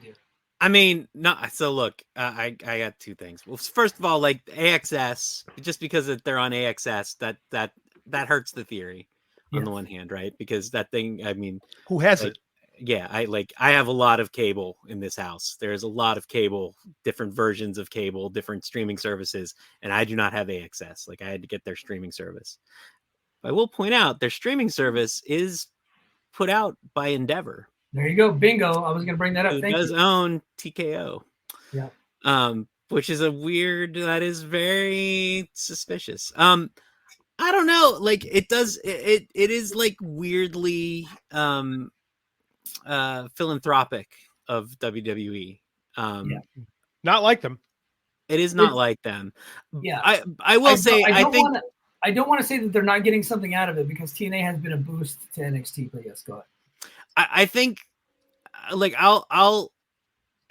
I mean, no. So look, I got two things. Well, first of all, like AXS, just because they're on AXS, that hurts the theory on the one hand, right? Because that thing, I mean, who has like, it? Yeah, I have a lot of cable in this house. There's a lot of cable, different versions of cable, different streaming services, and I do not have AXS. Like I had to get their streaming service. I will point out their streaming service is put out by Endeavor. There you go. Bingo. I was going to bring that up. It Thank does you. own TKO. Yeah. Which is that is very suspicious. I don't know. Like it is like weirdly philanthropic of WWE. Not like them. It is not like them. Yeah. I will say I think I don't want to say that they're not getting something out of it because TNA has been a boost to NXT, but yes, go ahead. I think like I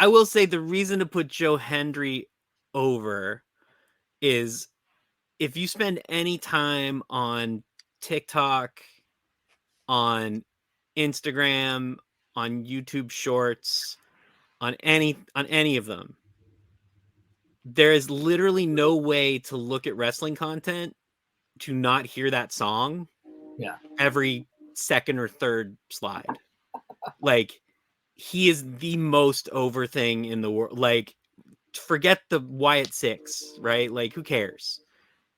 will say the reason to put Joe Hendry over is if you spend any time on TikTok, on Instagram, on YouTube Shorts, on any of them, there is literally no way to look at wrestling content to not hear that song. Yeah. Every second or third slide. Like he is the most over thing in the world. Like forget the Wyatt Six, right? Like who cares?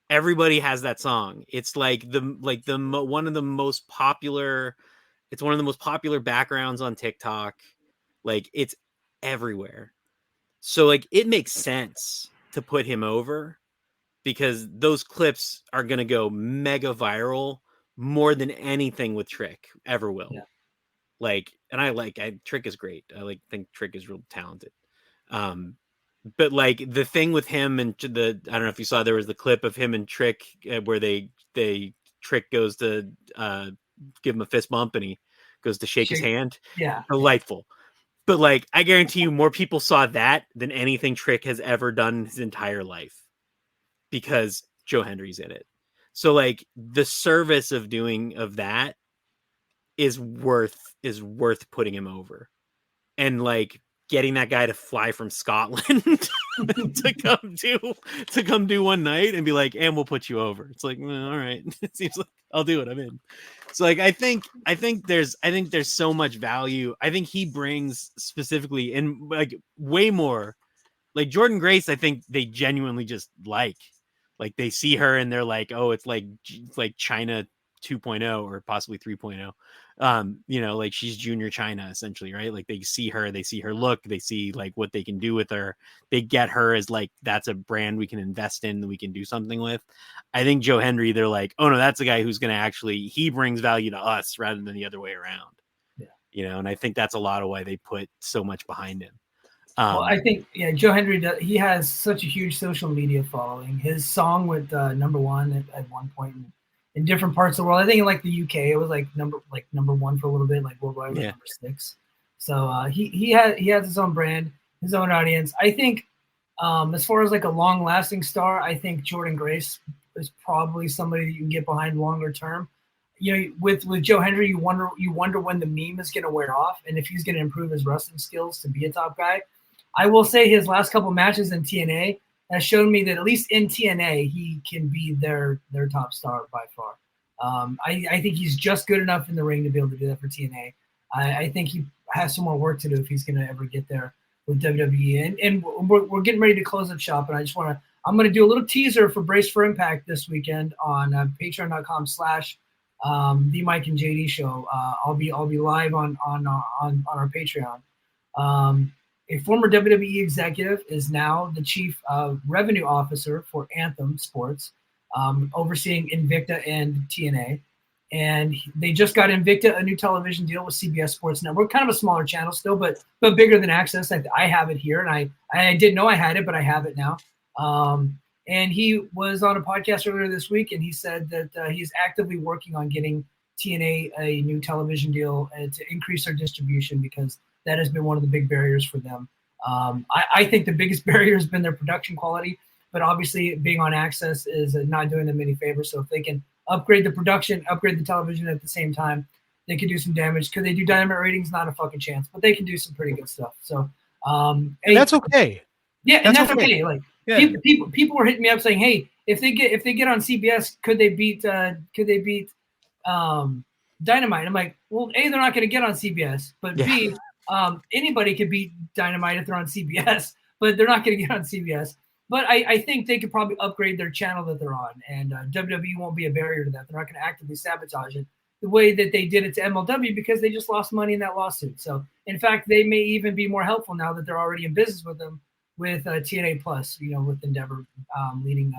Everybody has that song. It's like one of the most popular. It's one of the most popular backgrounds on TikTok. Like it's everywhere. So like it makes sense to put him over because those clips are going to go mega viral more than anything with Trick ever will. Yeah. Like, and Trick is great. I think Trick is real talented. But like the thing with him and I don't know if you saw, there was the clip of him and Trick where Trick goes to give him a fist bump and he goes to shake his hand. Yeah. Delightful. But like, I guarantee you more people saw that than anything Trick has ever done in his entire life because Joe Hendry's in it. So like the service of that is worth putting him over. And like getting that guy to fly from Scotland to come do one night and be like, and we'll put you over. It's like, well, all right. It seems like I'll do it. I'm in. So like, I think there's so much value. I think he brings specifically and like way more like Jordan Grace. I think they genuinely just like they see her and they're like, oh, it's like China 2.0 or possibly 3.0. Like she's junior China essentially, right? Like they see her look, they see like what they can do with her. They get her as like, that's a brand we can invest in, that we can do something with. I think Joe Hendry, they're like, oh no, that's a guy who's going to he brings value to us rather than the other way around. Yeah. And I think that's a lot of why they put so much behind him. Well, I think, Joe Hendry, he has such a huge social media following. His song with number one at one point in different parts of the world. I think in like the UK, it was like number one for a little bit, like worldwide was number 6. So he has his own brand, his own audience. I think as far as like a long lasting star, I think Jordan Grace is probably somebody that you can get behind longer term. With Joe Hendry, you wonder when the meme is going to wear off and if he's going to improve his wrestling skills to be a top guy. I will say his last couple matches in TNA has shown me that at least in TNA, he can be their top star by far. I think he's just good enough in the ring to be able to do that for TNA. I think he has some more work to do if he's going to ever get there with WWE. And we're getting ready to close up shop, and I'm going to do a little teaser for Brace for Impact this weekend on patreon.com/ the Mike and JD show. I'll be live on our Patreon. a former WWE executive, is now the chief revenue officer for Anthem Sports, overseeing Invicta and TNA. And they just got Invicta a new television deal with CBS Sports Network, kind of a smaller channel still, but bigger than Access. I have it here, and I didn't know I had it, but I have it now. And he was on a podcast earlier this week, and he said that he's actively working on getting TNA a new television deal to increase their distribution, because that has been one of the big barriers for them. I think the biggest barrier has been their production quality, but obviously being on Access is not doing them any favors. So if they can upgrade the production, upgrade the television at the same time, they could do some damage. Could they do Dynamite ratings? Not a fucking chance, but they can do some pretty good stuff. So, and that's okay. Yeah, and that's okay. Like, people were hitting me up saying, "Hey, if they get on CBS, could they beat Dynamite?" I'm like, well, A, they're not going to get on CBS, but B, anybody could beat Dynamite if they're on CBS, but they're not going to get on CBS. But I think they could probably upgrade their channel that they're on, and WWE won't be a barrier to that. They're not going to actively sabotage it the way that they did it to MLW, because they just lost money in that lawsuit. So, in fact, they may even be more helpful now that they're already in business with them, with TNA Plus, with Endeavor leading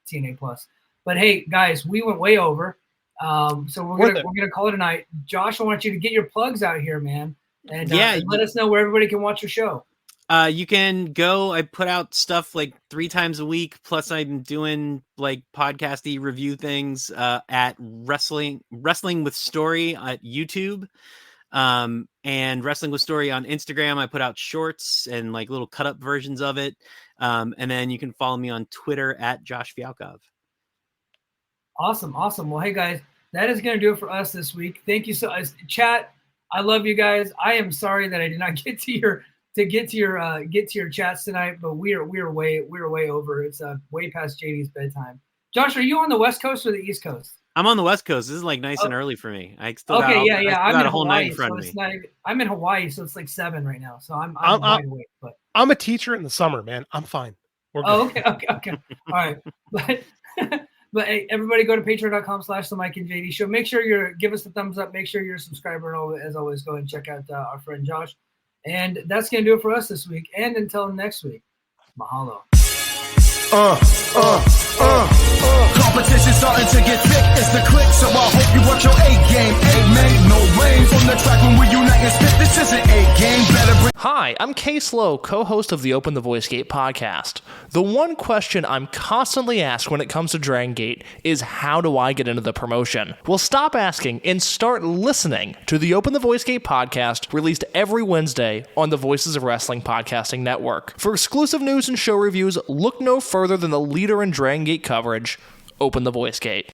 TNA Plus. But hey, guys, we went way over, so we're gonna call it a night. Josh, I want you to get your plugs out here, man, and let us know where everybody can watch your show. You can go. I put out stuff like 3 times a week. Plus, I'm doing like podcasty review things at Wrestling with Story at YouTube, and Wrestling with Story on Instagram. I put out shorts and like little cut up versions of it. And then you can follow me on Twitter at Josh Fialkov. Awesome. Well, hey guys, that is going to do it for us this week. Thank you so much, chat. I love you guys. I am sorry that I did not get to your chats tonight, but we are way over. It's way past JD's bedtime. Josh, are you on the West Coast or the East Coast? I'm on the West Coast. This is like nice and early for me. I still I'm in a whole Hawaii, night in front of me. I'm in Hawaii, so it's like 7 right now. So I'm wide awake. But I'm a teacher in the summer, man. I'm fine. We're good. Okay. All right, but hey, everybody go to patreon.com/the Mike and JD Show. Make sure give us a thumbs up. Make sure you're a subscriber, and as always, go and check out our friend Josh. And that's going to do it for us this week. And until next week, mahalo. Competition starting to get thick, it's the click, so I hope you watch your A-game. A-man, no rain from the track when we unite and spit. This is an A-game, better bring. Hi, I'm Case Lowe, co-host of the Open the Voice Gate podcast. The one question I'm constantly asked when it comes to Dragon Gate is, how do I get into the promotion? Well, stop asking and start listening to the Open the Voice Gate podcast, released every Wednesday on the Voices of Wrestling podcasting network. For exclusive news and show reviews, look no further than the leader in Dragon Gate coverage, Open the Voice Gate.